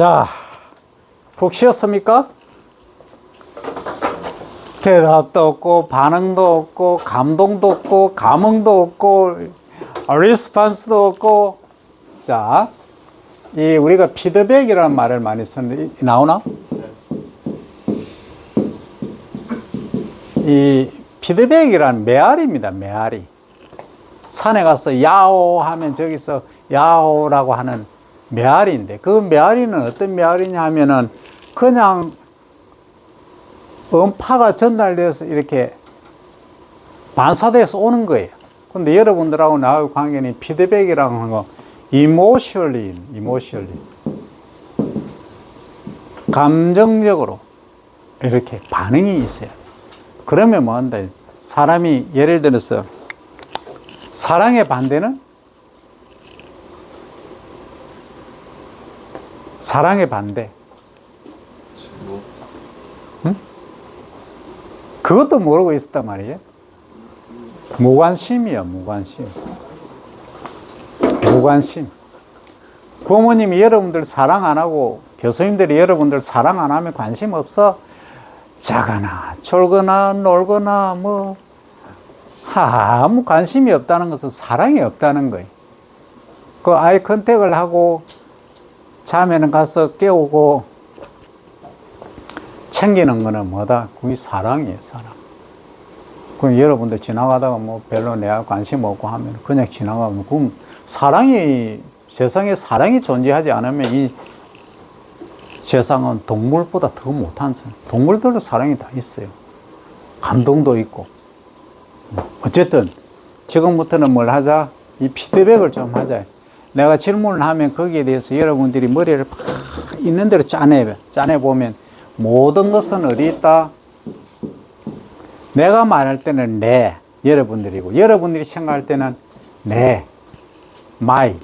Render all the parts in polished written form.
자, 푹 쉬었습니까? 대답도 없고 반응도 없고 감동도 없고 감흥도 없고 리스폰스도 없고. 자, 이 우리가 피드백이라는 말을 많이 쓰는데 나오나? 이 피드백이란 메아리입니다. 메아리. 산에 가서 야호 하면 저기서 야호라고 하는 메아리인데, 그 메아리는 어떤 메아리냐 하면은 그냥 음파가 전달돼서 이렇게 반사돼서 오는 거예요. 근데 여러분들하고 나하고 관계는 피드백이라고 하는 거, 이모셜리 감정적으로 이렇게 반응이 있어요. 그러면 뭐 한다? 사람이 예를 들어서 사랑의 반대는? 사랑의 반대. 응? 그것도 모르고 있었단 말이에요. 무관심이야, 무관심. 무관심. 부모님이 여러분들 사랑 안 하고, 교수님들이 여러분들 사랑 안 하면 관심 없어? 자거나, 졸거나, 놀거나, 뭐, 아무 관심이 없다는 것은 사랑이 없다는 거예요. 그 아이 컨택을 하고, 자면은 가서 깨우고, 챙기는 거는 뭐다? 그게 사랑이에요, 사랑. 그럼 여러분들 지나가다가 뭐 별로 내가 관심 없고 하면 그냥 지나가면, 그럼 사랑이, 세상에 사랑이 존재하지 않으면 이 세상은 동물보다 더 못한 사람. 동물들도 사랑이 다 있어요. 감동도 있고. 어쨌든 지금부터는 뭘 하자? 이 피드백을 좀 하자. 내가 질문을 하면 거기에 대해서 여러분들이 머리를 막 있는 대로 짜내보면 모든 것은 어디 있다? 내가 말할 때는 내, 여러분들이고, 여러분들이 생각할 때는 내, 마이.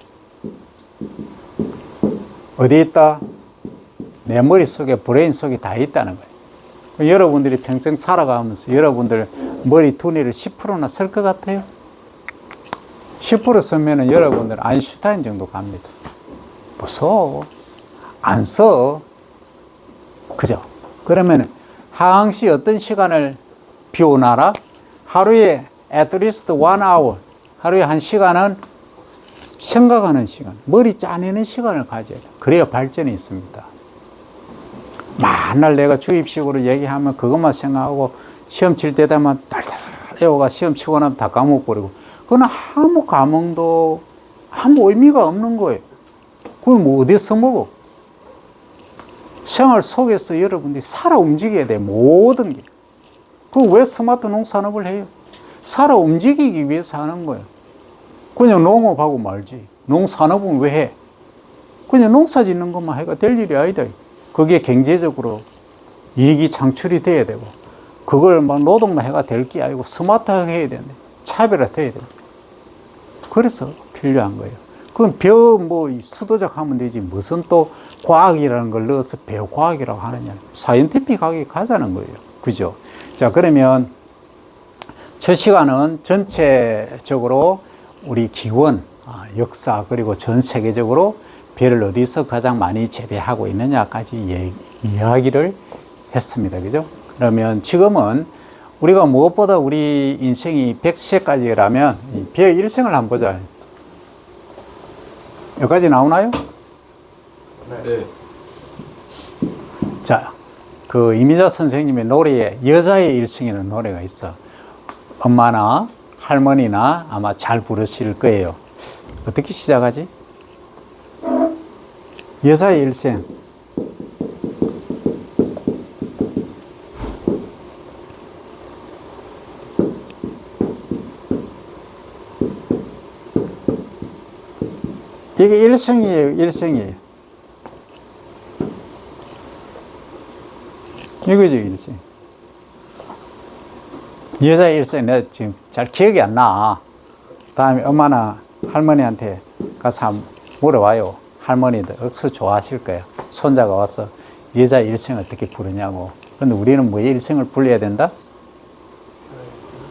어디 있다? 내 머릿속에, 브레인 속에 다 있다는 거예요. 여러분들이 평생 살아가면서 여러분들 머리 두뇌를 10%나 쓸 것 같아요? 10% 쓰면은 여러분들 아인슈타인 정도 갑니다. 무서워. 안 써. 그죠? 그러면 항시 어떤 시간을 비워놔라? 하루에 at least 1 hour. 하루에 1시간은 생각하는 시간, 머리 짜내는 시간을 가져야 돼. 그래야 발전이 있습니다. 맨날 내가 주입식으로 얘기하면 그것만 생각하고 시험 칠 때다만 달달 외워가 시험 치고 나면 다 까먹어버리고, 그건 아무 감흥도 아무 의미가 없는 거예요. 그걸 뭐 어디서 먹어? 생활 속에서 여러분들이 살아 움직여야 돼. 모든 게. 그 왜 스마트 농산업을 해요? 살아 움직이기 위해서 하는 거예요. 그냥 농업하고 말지. 농산업은 왜 해? 그냥 농사 짓는 것만 해가 될 일이 아니다. 그게 경제적으로 이익이 창출이 돼야 되고, 그걸 막 노동만 해가 될 게 아니고 스마트하게 해야 되는데, 차별화돼야 됩니다. 그래서 필요한 거예요. 그건 뭐 수도적 하면 되지, 무슨 또 과학이라는 걸 넣어서 배우과학이라고 하느냐. 사이언티픽하게 가자는 거예요. 그죠? 자, 그러면 첫 시간은 전체적으로 우리 기원, 역사, 그리고 전 세계적으로 별을 어디서 가장 많이 재배하고 있느냐까지 이야기를 했습니다. 그죠? 그러면 지금은 우리가 무엇보다 우리 인생이 100세까지라면 별 일생을 한번 보자. 여기까지 나오나요? 네. 자, 그 이미자 선생님의 노래에 여자의 일생이라는 노래가 있어. 엄마나 할머니나 아마 잘 부르실 거예요. 어떻게 시작하지? 여자의 일생. 이게 일생이에요, 일생이에요. 이거죠, 일생. 여자의 일생, 내가 지금 잘 기억이 안 나. 다음에 엄마나 할머니한테 가서 한번 물어봐요. 할머니도 억수 좋아하실 거예요. 손자가 와서 여자 일생 어떻게 부르냐고. 근데 우리는 뭐의 일생을 불러야 된다?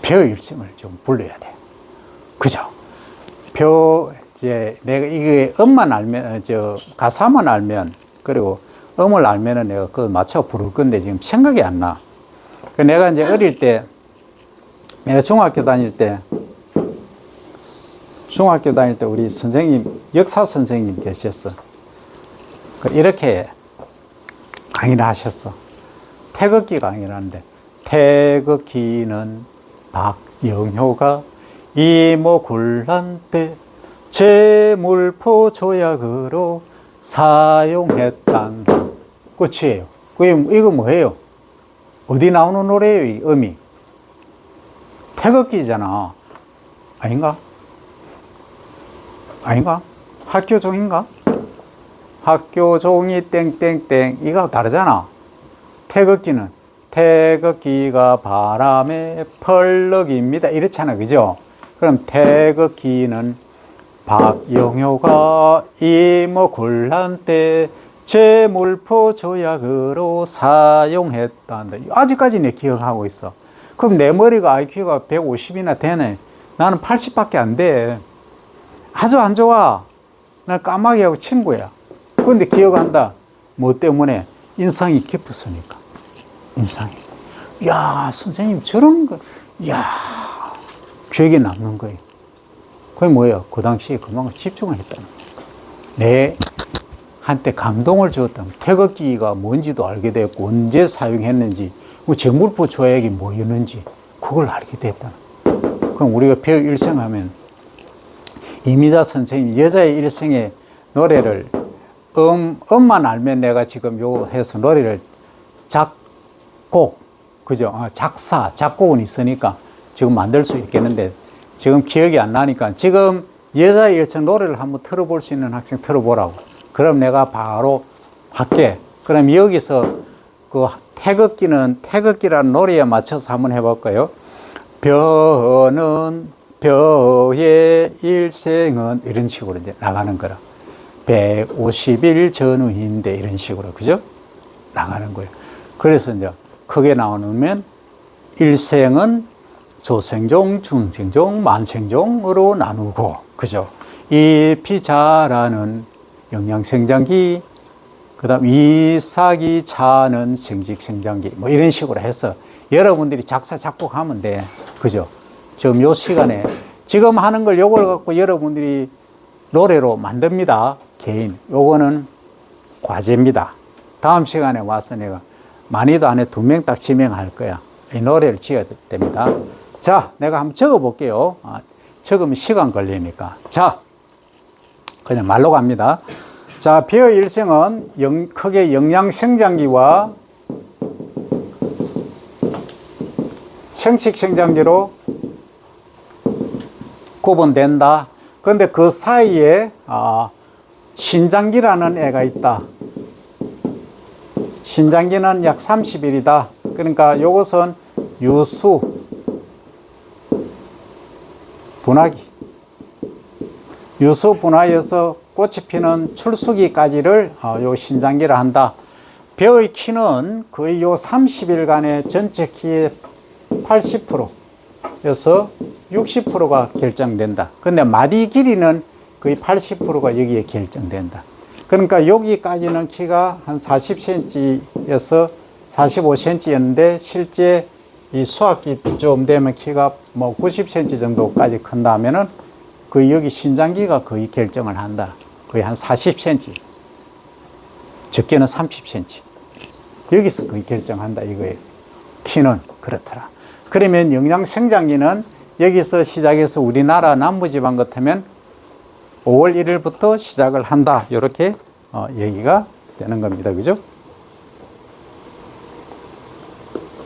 벼 일생을 좀 불러야 돼. 그죠? 벼, 이제 내가 이게 음만 알면, 가사만 알면 그리고 음을 알면은 내가 그거 맞춰 부를 건데 지금 생각이 안 나. 내가 이제 어릴 때, 내가 중학교 다닐 때 우리 선생님, 역사 선생님 계셨어. 이렇게 강의를 하셨어. 태극기 강의를 하는데, 태극기는 박영효가 이모군란 때 제물포 조약으로 사용했단다. 끝이에요. 이거 뭐예요? 어디 나오는 노래예요, 이 음이? 태극기잖아. 아닌가? 학교종인가? 학교종이 땡땡땡 이거 다르잖아. 태극기가 바람에 펄럭입니다 이렇잖아, 그죠? 그럼 태극기는 박영효가 이모군란 때 제물포 조약으로 사용했단다. 아직까지 내 기억하고 있어. 그럼 내 머리가 IQ가 150이나 되네. 나는 80밖에 안 돼. 아주 안 좋아. 난 까마귀하고 친구야. 그런데 기억한다. 뭐 때문에? 인상이 깊었으니까. 인상이. 야, 선생님 저런 거, 야, 기억에 남는 거예요. 그게 뭐예요? 그 당시에 그만큼 집중을 했다는 거예요. 내 한때 감동을 주었다면 태극기가 뭔지도 알게 됐고, 언제 사용했는지, 제물포 조약이 뭐였는지, 그걸 알게 됐다는 거예요. 그럼 우리가 배우 일생하면, 이미자 선생님, 여자의 일생의 노래를, 음만 알면 내가 지금 요 해서 노래를 작곡, 그죠? 작사, 작곡은 있으니까 지금 만들 수 있겠는데, 지금 기억이 안 나니까 지금 여자의 일생 노래를 한번 틀어볼 수 있는 학생 틀어보라고. 그럼 내가 바로 할게. 그럼 여기서 그 태극기라는 노래에 맞춰서 한번 해볼까요? 벼의 일생은 이런 식으로 이제 나가는 거라. 150일 전후인데 이런 식으로, 그죠? 나가는 거예요. 그래서 이제 크게 나오면 일생은 조생종, 중생종, 만생종으로 나누고, 그죠? 잎이 자라는 영양생장기, 그 다음 잎사귀 차는 생식생장기, 뭐 이런 식으로 해서 여러분들이 작사, 작곡하면 돼. 그죠? 지금 요 시간에, 지금 하는 걸 요걸 갖고 여러분들이 노래로 만듭니다. 개인. 요거는 과제입니다. 다음 시간에 와서 내가 많이도 안 해 2명 딱 지명할 거야. 이 노래를 지어야 됩니다. 자, 내가 한번 적어 볼게요. 적으면 시간 걸리니까. 자, 그냥 말로 갑니다. 자, 벼의 일생은 크게 영양생장기와 생식생장기로 구분된다. 그런데 그 사이에 신장기라는 애가 있다. 신장기는 약 30일이다. 그러니까 요것은 유수, 분화기. 유수 분화여서 꽃이 피는 출수기까지를 요 신장기라 한다. 벼의 키는 거의 요 30일간의 전체 키의 80%에서 60%가 결정된다. 근데 마디 길이는 거의 80%가 여기에 결정된다. 그러니까 여기까지는 키가 한 40cm에서 45cm였는데 실제 이 수학기 좀 되면 키가 뭐 90cm 정도까지 큰다면은 그 여기 신장기가 거의 결정을 한다. 거의 한 40cm. 적게는 30cm. 여기서 거의 결정한다 이거예요. 키는 그렇더라. 그러면 영양생장기는 여기서 시작해서 우리나라 남부지방 같으면 5월 1일부터 시작을 한다. 이렇게 얘기가 되는 겁니다. 그죠?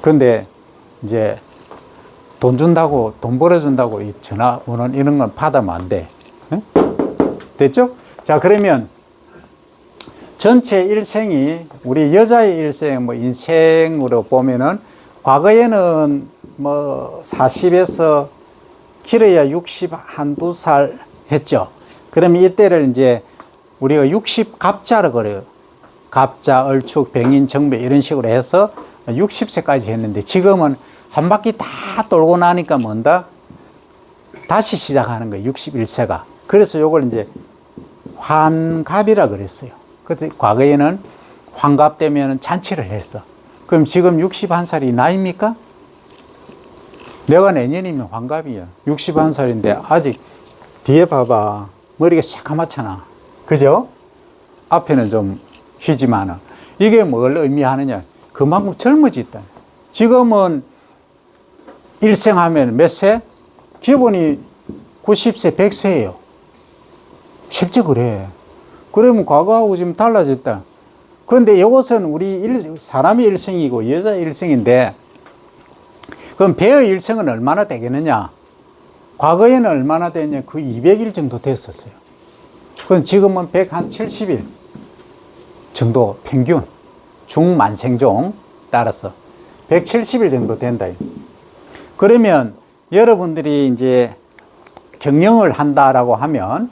근데 이제 돈 준다고, 돈 벌어준다고 이 전화번호 이런 건 받으면 안 돼. 응? 됐죠? 자, 그러면 전체 일생이 우리 여자의 일생, 뭐 인생으로 보면은 과거에는 뭐 40에서 길어야 60 한두 살 했죠. 그러면 이때를 이제 우리가 60갑자로 그래요. 갑자, 얼축, 병인, 정배 이런 식으로 해서 60세까지 했는데 지금은 한 바퀴 다 돌고 나니까 뭔다? 다시 시작하는 거예요. 61세가. 그래서 요걸 이제 환갑이라 그랬어요. 그때 과거에는 환갑 되면 잔치를 했어. 그럼 지금 61살이 나이입니까? 내가 내년이면 환갑이야. 61살인데 아직 뒤에 봐봐. 머리가 새까맣잖아. 그죠? 앞에는 좀 희지만은. 이게 뭘 의미하느냐. 그만큼 젊어졌다. 지금은 일생하면 몇 세? 기본이 90세, 100세예요. 실제 그래. 그러면 과거하고 지금 달라졌다. 그런데 이것은 우리 사람의 일생이고 여자 일생인데, 그럼 배의 일생은 얼마나 되겠느냐? 과거에는 얼마나 됐냐? 거의 200일 정도 됐었어요. 그럼 지금은 170일 정도 평균, 중만생종 따라서 170일 정도 된다. 그러면 여러분들이 이제 경영을 한다라고 하면,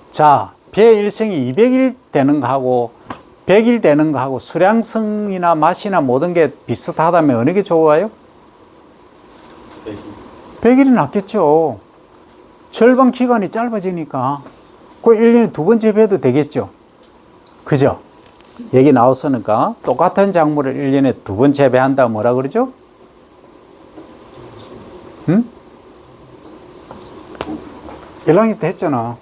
자, 배 일생이 200일 되는 거하고 100일 되는 거하고 수량성이나 맛이나 모든 게 비슷하다면 어느 게 좋아요? 100일이 낫겠죠. 절반 기간이 짧아지니까 그 1년에 두 번 재배해도 되겠죠. 그죠? 얘기 나왔으니까 똑같은 작물을 1년에 두 번 재배한다 뭐라 그러죠? 응? 1학년 때 했잖아.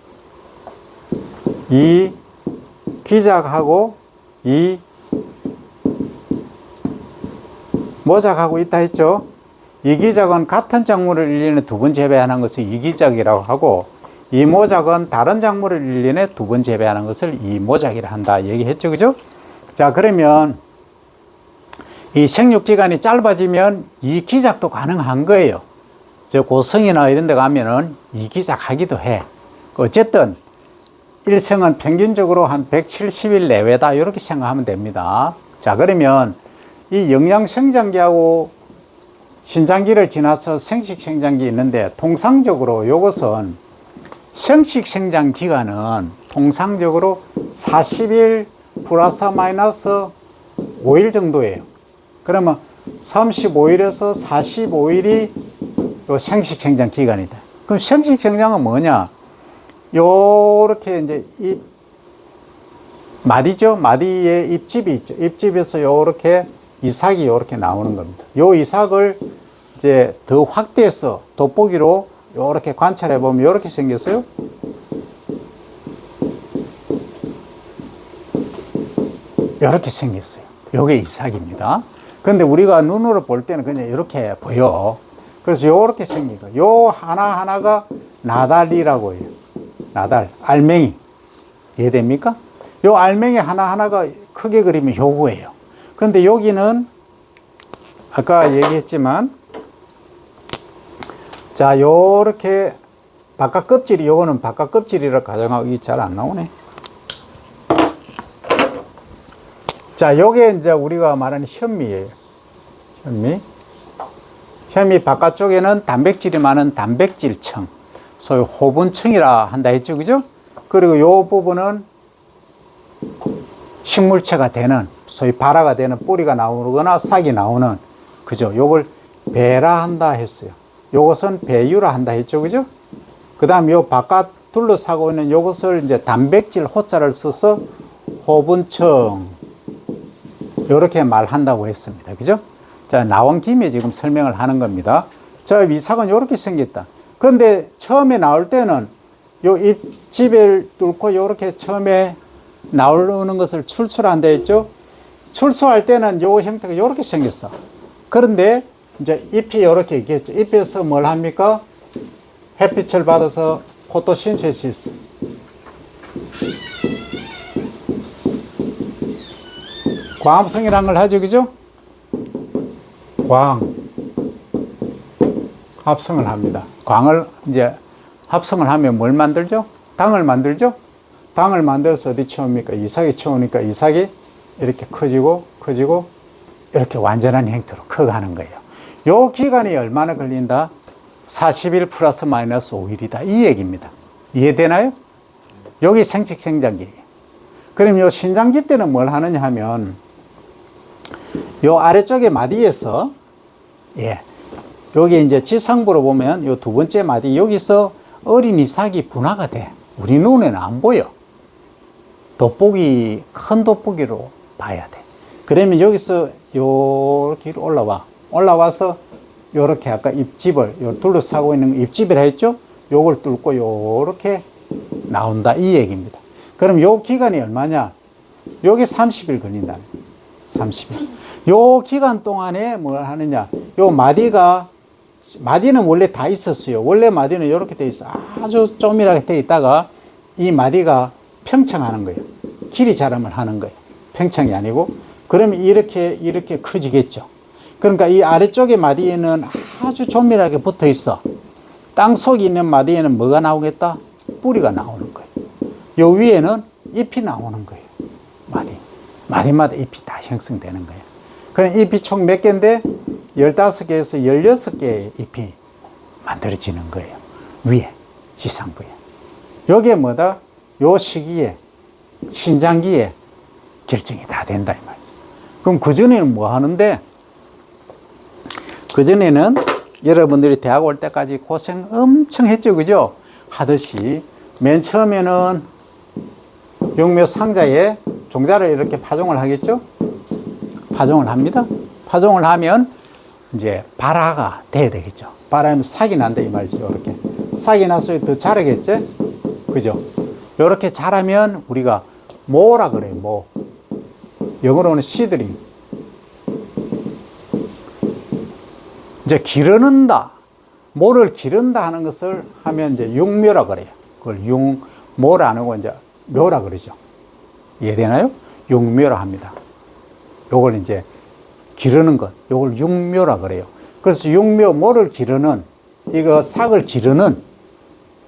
이 기작하고 이 모작하고 있다 했죠. 이 기작은 같은 작물을 1년에 두 번 재배하는 것을 이기작이라고 하고, 이 모작은 다른 작물을 1년에 두 번 재배하는 것을 이모작이라 한다 얘기했죠. 그죠? 자, 그러면 이 생육기간이 짧아지면 이 기작도 가능한 거예요. 저 고성이나 이런 데 가면은 이 기작 하기도 해. 어쨌든 일생은 평균적으로 한 170일 내외다 이렇게 생각하면 됩니다. 자, 그러면 이 영양생장기하고 신장기를 지나서 생식생장기 있는데, 통상적으로 이것은 생식생장 기간은 통상적으로 40일 플러스 마이너스 5일 정도예요. 그러면 35일에서 45일이 요 생식생장 기간이다. 그럼 생식생장은 뭐냐? 요렇게 이제 마디죠? 마디에 입집이 있죠. 입집에서 요렇게 이삭이 요렇게 나오는 겁니다. 요 이삭을 이제 더 확대해서 돋보기로 요렇게 관찰해 보면 요렇게 생겼어요. 요렇게 생겼어요. 요게 이삭입니다. 근데 우리가 눈으로 볼 때는 그냥 이렇게 보여. 그래서 요렇게 생긴 거. 요 하나하나가 나달이라고 해요. 나달, 알맹이. 이해됩니까? 요 알맹이 하나하나가 크게 그리면 요거예요. 근데 여기는 아까 얘기했지만, 자, 요렇게 바깥 껍질이, 요거는 바깥 껍질이라 가정하기 잘 안 나오네. 자, 요게 이제 우리가 말하는 현미예요. 현미 바깥쪽에는 단백질이 많은 단백질층, 소위 호분층이라 한다 했죠. 그죠? 그리고 요 부분은 식물체가 되는, 소위 발화가 되는 뿌리가 나오거나 싹이 나오는, 그죠? 요걸 배라 한다 했어요. 요것은 배유라 한다 했죠. 그죠? 그 다음 요 바깥 둘러싸고 있는 요것을 이제 단백질 호자를 써서 호분층, 요렇게 말한다고 했습니다. 그죠? 자, 나온 김에 지금 설명을 하는 겁니다. 자, 이삭은 요렇게 생겼다. 그런데 처음에 나올 때는 요 입집을 뚫고 요렇게 처음에 나오는 것을 출수한다 했죠? 출수할 때는 요 형태가 요렇게 생겼어. 그런데 이제 잎이 요렇게 있겠죠. 잎에서 뭘 합니까? 햇빛을 받아서 포토신테시스. 광합성이라는 걸 하죠. 그죠? 광. 합성을 합니다. 광을 이제 합성을 하면 뭘 만들죠? 당을 만들죠? 당을 만들어서 어디 채웁니까? 이삭에 채우니까 이삭이 이렇게 커지고 이렇게 완전한 형태로 커가는 거예요. 요 기간이 얼마나 걸린다? 40일 플러스 마이너스 5일이다. 이 얘기입니다. 이해되나요? 여기 생식생장기예요. 그럼 요 신장기 때는 뭘 하느냐 하면, 요 아래쪽에 마디에서, 여기 이제 지상부로 보면 요 두 번째 마디, 여기서 어린 이삭이 분화가 돼. 우리 눈에는 안 보여. 돋보기, 큰 돋보기로 봐야 돼. 그러면 여기서 요렇게 올라와. 올라와서 요렇게 아까 입집을, 요 둘러싸고 있는 입집이라 했죠? 요걸 뚫고 요렇게 나온다. 이 얘기입니다. 그럼 요 기간이 얼마냐? 요게 30일 걸린다. 30일. 요 기간 동안에 뭐 하느냐? 요 마디는 원래 다 있었어요. 원래 마디는 이렇게 돼 있어. 아주 쪼밀하게 돼 있다가 이 마디가 평창하는 거예요. 길이 자람을 하는 거예요. 평창이 아니고. 그러면 이렇게 커지겠죠. 그러니까 이 아래쪽에 마디에는 아주 조밀하게 붙어 있어. 땅 속에 있는 마디에는 뭐가 나오겠다? 뿌리가 나오는 거예요. 요 위에는 잎이 나오는 거예요. 마디마다 잎이 다 형성되는 거예요. 그럼 잎이 총 몇 개인데 15개에서 16개의 잎이 만들어지는 거예요. 위에, 지상부에. 요게 뭐다? 요 시기에, 신장기에 결정이 다 된다, 이 말이죠. 그럼 그전에는 뭐 하는데? 그전에는 여러분들이 대학 올 때까지 고생 엄청 했죠, 그죠? 하듯이, 맨 처음에는 육묘 상자에 종자를 이렇게 파종을 하겠죠? 파종을 합니다. 파종을 하면 이제 발화가 돼야 되겠죠. 발화하면 싹이 난다 이 말이죠. 이렇게 싹이 나서 더 자라겠죠. 그죠? 이렇게 자라면 우리가 모라 그래요. 모. 영어로는 씨드링. 이제 기르는다. 모를 기른다 하는 것을 하면 이제 육묘라 그래요. 그걸 모라 안 하고 이제 묘라 그러죠. 이해되나요? 육묘라 합니다. 요걸 이제 기르는 것, 요걸 육묘라 그래요. 그래서 육묘, 모를 기르는, 이거 삭을 기르는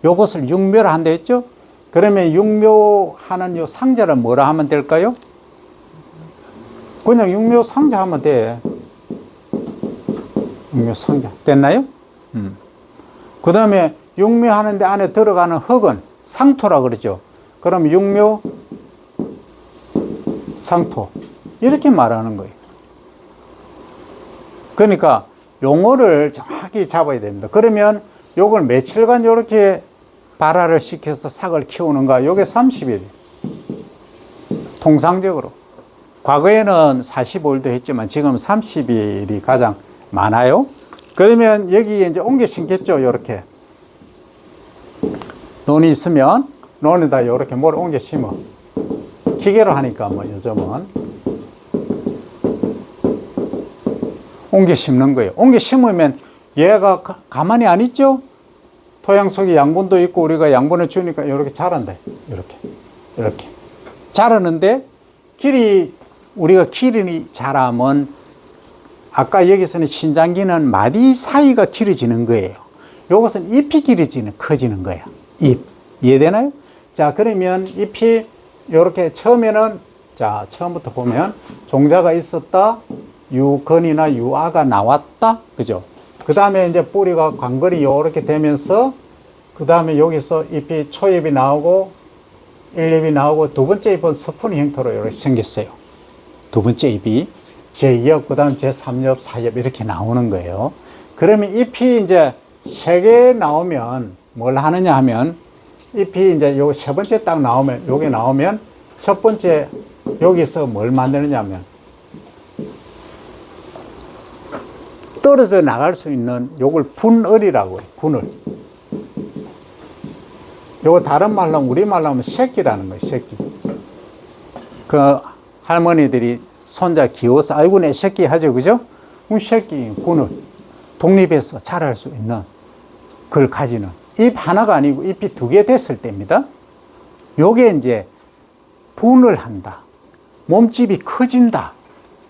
요것을 육묘라 한다 했죠? 그러면 육묘하는 요 상자를 뭐라 하면 될까요? 그냥 육묘 상자 하면 돼. 육묘 상자. 됐나요? 그 다음에 육묘하는데 안에 들어가는 흙은 상토라 그러죠. 그럼 육묘, 상토. 이렇게 말하는 거예요. 그러니까 용어를 정확히 잡아야 됩니다. 그러면 요걸 며칠간 이렇게 발화를 시켜서 삭을 키우는가? 요게 30일. 통상적으로. 과거에는 45일도 했지만 지금 30일이 가장 많아요. 그러면 여기에 이제 옮겨 심겠죠. 요렇게. 논이 있으면 논에다 요렇게 뭘 옮겨 심어. 기계로 하니까 뭐 요즘은. 옮겨 심는 거예요. 옮겨 심으면 얘가 가만히 안 있죠? 토양 속에 양분도 있고 우리가 양분을 주니까 이렇게 자란다. 이렇게. 자라는데 우리가 길이 자라면 아까 여기서는 신장기는 마디 사이가 길어지는 거예요. 이것은 잎이 커지는 거예요. 잎. 이해되나요? 자, 그러면 잎이 이렇게 처음에는 자, 처음부터 보면 종자가 있었다. 유건이나 유아가 나왔다. 그죠? 그 다음에 이제 뿌리가 관건이 이렇게 되면서 그 다음에 여기서 잎이 초잎이 나오고 1잎이 나오고 두 번째 잎은 스푼 형태로 이렇게 생겼어요. 두 번째 잎이 제2엽, 그 다음 제3엽, 4엽 이렇게 나오는 거예요. 그러면 잎이 이제 3개 나오면 뭘 하느냐 하면 잎이 이제 요 세 번째 딱 나오면 요게 나오면 첫 번째 여기서 뭘 만드느냐 하면 떨어져 나갈 수 있는 요걸 분을이라고 해요. 분을. 요거 다른 말로 하면 우리말로 하면 새끼라는 거예요. 새끼. 그 할머니들이 손자 귀여워서 아이고 내 새끼 하죠. 그죠? 새끼 분을 독립해서 자랄 수 있는 그걸 가지는 잎 하나가 아니고 잎이 2개 됐을 때입니다. 요게 이제 분을 한다. 몸집이 커진다.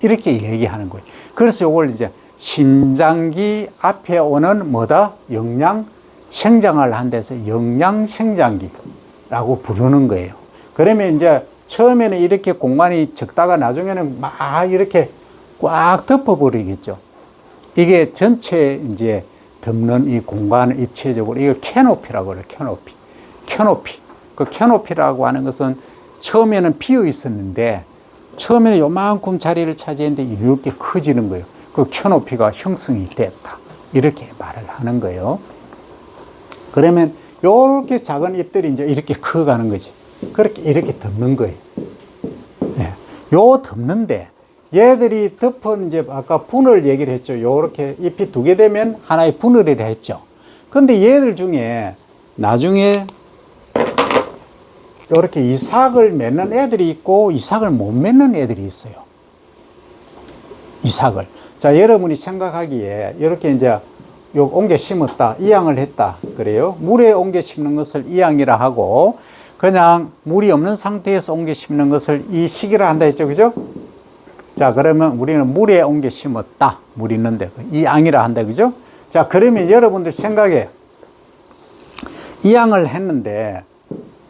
이렇게 얘기하는 거예요. 그래서 요걸 이제 신장기 앞에 오는 뭐다? 영양 생장을 한 데서 영양 생장기라고 부르는 거예요. 그러면 이제 처음에는 이렇게 공간이 적다가 나중에는 막 이렇게 꽉 덮어버리겠죠. 이게 전체 이제 덮는 이 공간을 입체적으로 이걸 캐노피라고 그래요. 캐노피. 그 캐노피라고 하는 것은 처음에는 비어 있었는데 처음에는 요만큼 자리를 차지했는데 이렇게 커지는 거예요. 그 캐노피가 형성이 됐다. 이렇게 말을 하는 거예요. 그러면 이렇게 작은 잎들이 이제 이렇게 커가는 거지. 그렇게 이렇게 덮는 거예요. 예. 요 덮는데 얘들이 덮은 이제 아까 분을 얘기를 했죠. 요렇게 잎이 두 개 되면 하나의 분을이라 했죠. 근데 얘들 중에 나중에 요렇게 이삭을 맺는 애들이 있고 이삭을 못 맺는 애들이 있어요. 이삭을. 자, 여러분이 생각하기에 이렇게 이제 요 옮겨 심었다, 이양을 했다 그래요. 물에 옮겨 심는 것을 이양이라 하고 그냥 물이 없는 상태에서 옮겨 심는 것을 이 시기라 한다 했죠, 그죠? 자, 그러면 우리는 물에 옮겨 심었다, 물 있는데 이양이라 한다, 그죠? 자, 그러면 여러분들 생각에 이양을 했는데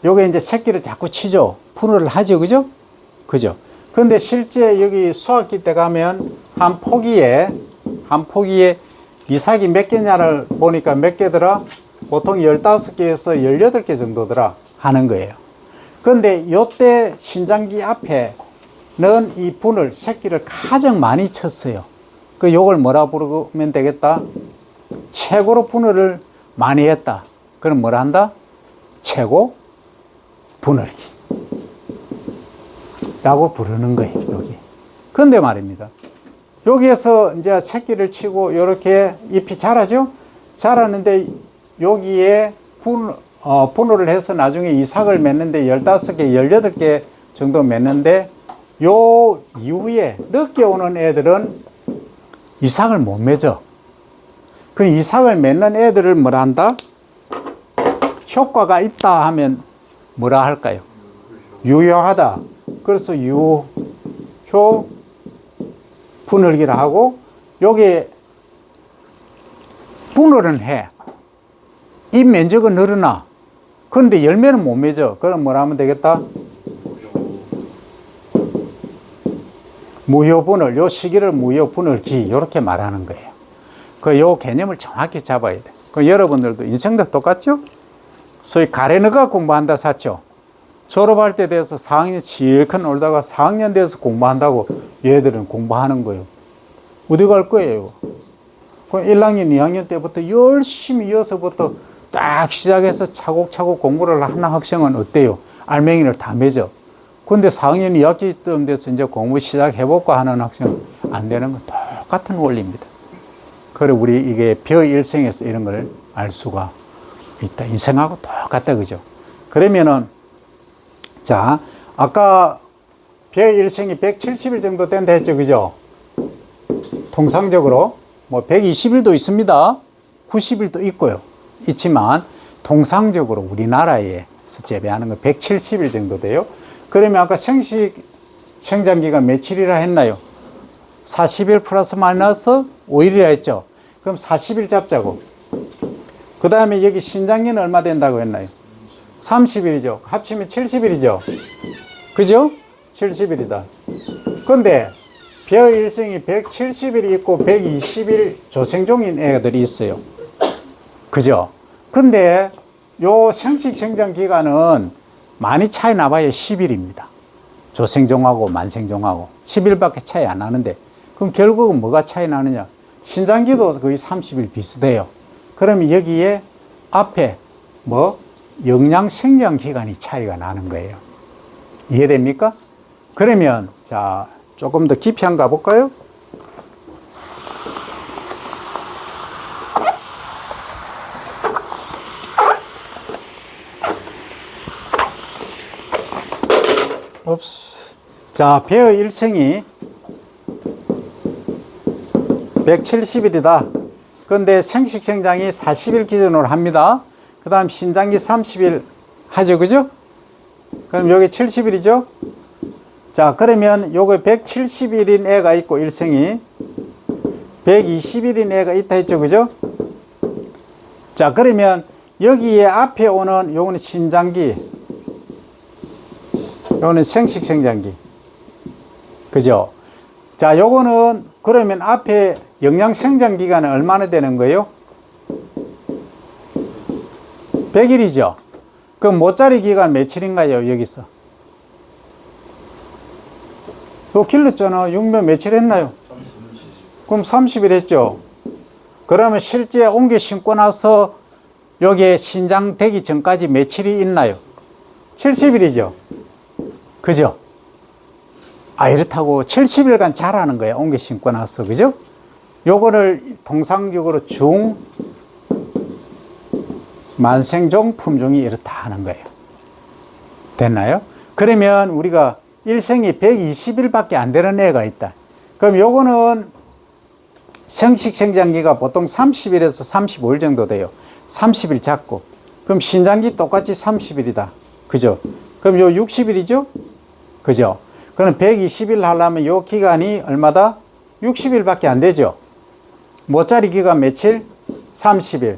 요게 이제 새끼를 자꾸 치죠, 분을 하죠, 그죠? 그죠? 근데 실제 여기 수확기 때 가면 한 포기에 이삭이 몇 개냐를 보니까 몇 개더라? 보통 15개에서 18개 정도더라 하는 거예요. 근데 요때 신장기 앞에는 이 분을, 새끼를 가장 많이 쳤어요. 그 요걸 뭐라 부르면 되겠다? 최고로 분을을 많이 했다. 그럼 뭐라 한다? 최고 분을기 라고 부르는 거예요, 여기. 근데 말입니다. 여기에서 이제 새끼를 치고 이렇게 잎이 자라죠? 자라는데 여기에 분호를 해서 나중에 이삭을 맺는데 15개, 18개 정도 맺는데 요 이후에 늦게 오는 애들은 이삭을 못 맺어. 그 이삭을 맺는 애들을 뭐라 한다? 효과가 있다 하면 뭐라 할까요? 유효하다. 그래서 분을기라 하고, 여기 분을은 해. 잎 면적은 늘어나. 그런데 열매는 못 맺어. 그럼 뭐라 하면 되겠다? 무효분을, 요 시기를 무효분을기, 이렇게 말하는 거예요. 요 개념을 정확히 잡아야 돼. 여러분들도 인생도 똑같죠? 소위 가래너가 공부한다 샀죠? 졸업할 때 돼서 4학년 실컷 놀다가 4학년 돼서 공부한다고 얘들은 공부하는 거예요. 어디 갈 거예요? 1학년, 2학년 때부터 열심히 이어서부터 딱 시작해서 차곡차곡 공부를 하는 학생은 어때요? 알맹이를 다 맺어. 근데 4학년 2학기쯤 돼서 이제 공부 시작해볼까 하는 학생은 안 되는 건 똑같은 원리입니다. 그리고 우리 이게 벼일생에서 이런 걸 알 수가 있다. 인생하고 똑같다, 그죠? 그러면은, 자, 아까 벼일생이 170일 정도 된다 했죠, 그죠? 통상적으로 뭐 120일도 있습니다. 90일도 있고요. 있지만 통상적으로 우리나라에서 재배하는 건 170일 정도 돼요. 그러면 아까 생장기간 며칠이라 했나요? 40일 플러스 마이너스 5일이라 했죠. 그럼 40일 잡자고. 그 다음에 여기 신장기는 얼마 된다고 했나요? 30일이죠. 합치면 70일이죠. 그죠? 70일이다. 근데 벼일생이 170일이 있고 120일 조생종인 애들이 있어요. 그죠? 근데 요 생식생장 기간은 많이 차이 나봐야 10일입니다. 조생종하고 만생종하고 10일밖에 차이 안 나는데, 그럼 결국은 뭐가 차이 나느냐? 신장기도 거의 30일 비슷해요. 그러면 여기에 앞에 뭐 영양 생장 기간이 차이가 나는 거예요. 이해됩니까? 그러면 자, 조금 더 깊이 한번 가볼까요? 자, 벼 일생이 170일이다. 그런데 생식생장이 40일 기준으로 합니다. 그 다음 신장기 30일 하죠, 그죠? 그럼 여기 70일이죠? 자, 그러면 요거 170일인 애가 있고, 일생이 120일인 애가 있다 했죠, 그죠? 자, 그러면 여기에 앞에 오는 요거는 신장기, 요거는 생식생장기, 그죠? 자, 요거는 그러면 앞에 영양생장 기간은 얼마나 되는 거예요? 100일이죠. 그럼 모짜리 기간 며칠인가요, 여기서? 요 길렀잖아. 6몇 며칠 했나요? 그럼 30일 했죠. 그러면 실제 옮겨 심고 나서 여기에 신장되기 전까지 며칠이 있나요? 70일이죠. 그죠? 아, 이렇다고 70일간 자라는 거야. 옮겨 심고 나서. 그죠? 요거를 통상적으로 만생종 품종이 이렇다 하는 거예요. 됐나요? 그러면 우리가 일생이 120일밖에 안 되는 애가 있다. 그럼 요거는 생식 생장기가 보통 30일에서 35일 정도 돼요. 30일 잡고. 그럼 신장기 똑같이 30일이다. 그죠? 그럼 요 60일이죠? 그죠? 그럼 120일 하려면 요 기간이 얼마다? 60일밖에 안 되죠? 모짜리 기간 며칠? 30일.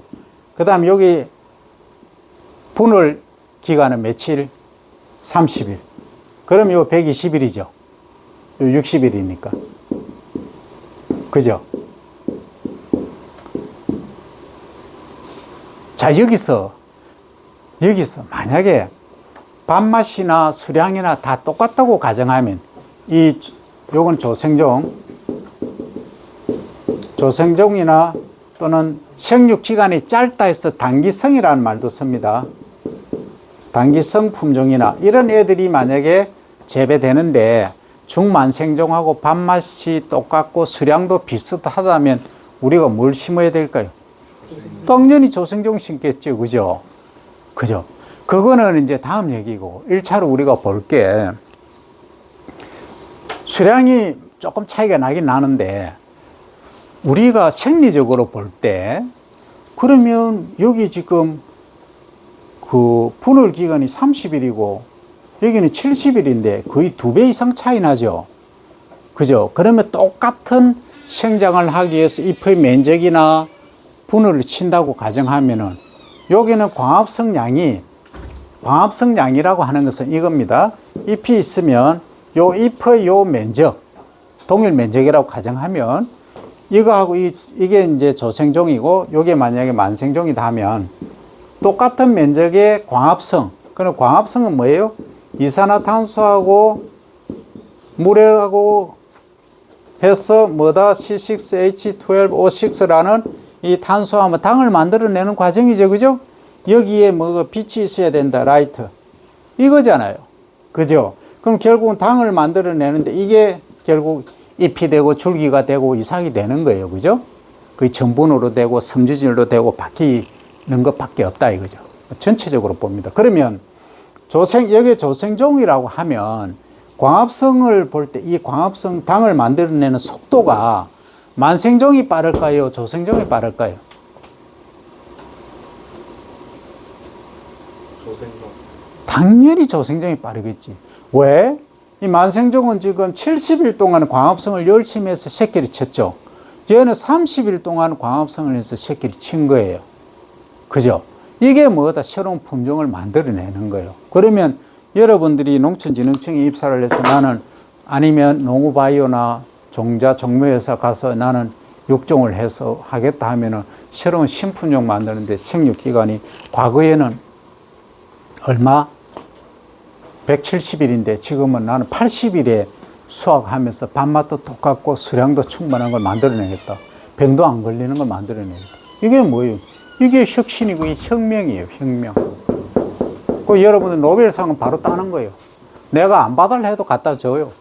그 다음 여기 분월 기간은 며칠? 30일. 그럼 요 120일이죠. 요 60일이니까. 그죠? 자, 여기서 만약에 밥맛이나 수량이나 다 똑같다고 가정하면 요건 조생종이나 또는 생육 기간이 짧다 해서 단기성이라는 말도 씁니다. 단기성 품종이나 이런 애들이 만약에 재배되는데 중만생종하고 밥맛이 똑같고 수량도 비슷하다면 우리가 뭘 심어야 될까요? 당연히 조생종 심겠죠. 그죠? 그죠? 그거는 이제 다음 얘기고, 1차로 우리가 볼 게, 수량이 조금 차이가 나긴 나는데, 우리가 생리적으로 볼 때, 그러면 여기 지금 그 분월 기간이 30일이고, 여기는 70일인데 거의 2배 이상 차이 나죠. 그죠? 그러면 똑같은 생장을 하기 위해서 잎의 면적이나 분월을 친다고 가정하면은, 여기는 광합성량이라고 하는 것은 이겁니다. 잎이 있으면 요 잎의 요 면적, 동일 면적이라고 가정하면 이거하고 이게 이제 조생종이고 요게 만약에 만생종이다 하면 똑같은 면적의 광합성. 그럼 광합성은 뭐예요? 이산화탄소하고 물하고 해서 뭐다? C6H12O6라는 이 탄소하면 당을 만들어내는 과정이죠. 그죠? 여기에 뭐가 빛이 있어야 된다. 라이트. 이거잖아요. 그죠? 그럼 결국은 당을 만들어내는데 이게 결국 잎이 되고 줄기가 되고 이상이 되는 거예요. 그죠? 그게 전분으로 되고 섬유질로 되고 바뀌는 것밖에 없다. 이거죠. 전체적으로 봅니다. 그러면 여기 조생종이라고 하면 광합성을 볼 때 이 광합성 당을 만들어내는 속도가 만생종이 빠를까요? 조생종이 빠를까요? 조생종. 당연히 조생종이 빠르겠지. 왜? 이 만생종은 지금 70일 동안 광합성을 열심히 해서 새끼를 쳤죠. 얘는 30일 동안 광합성을 해서 새끼를 친 거예요. 그죠? 이게 뭐다? 새로운 품종을 만들어내는 거예요. 그러면 여러분들이 농촌진흥청에 입사를 해서 나는 아니면 농우바이오나 종묘회사 가서 나는 육종을 해서 하겠다 하면은 새로운 신품종 만드는데 생육기간이 과거에는 얼마? 170일인데 지금은 나는 80일에 수확하면서 밥맛도 똑같고 수량도 충분한 걸 만들어내겠다. 병도 안 걸리는 걸 만들어내겠다. 이게 뭐예요? 이게 혁신이고 혁명이에요. 혁명. 그 여러분들 노벨상은 바로 따는 거예요. 내가 안 받을래 해도 갖다 줘요.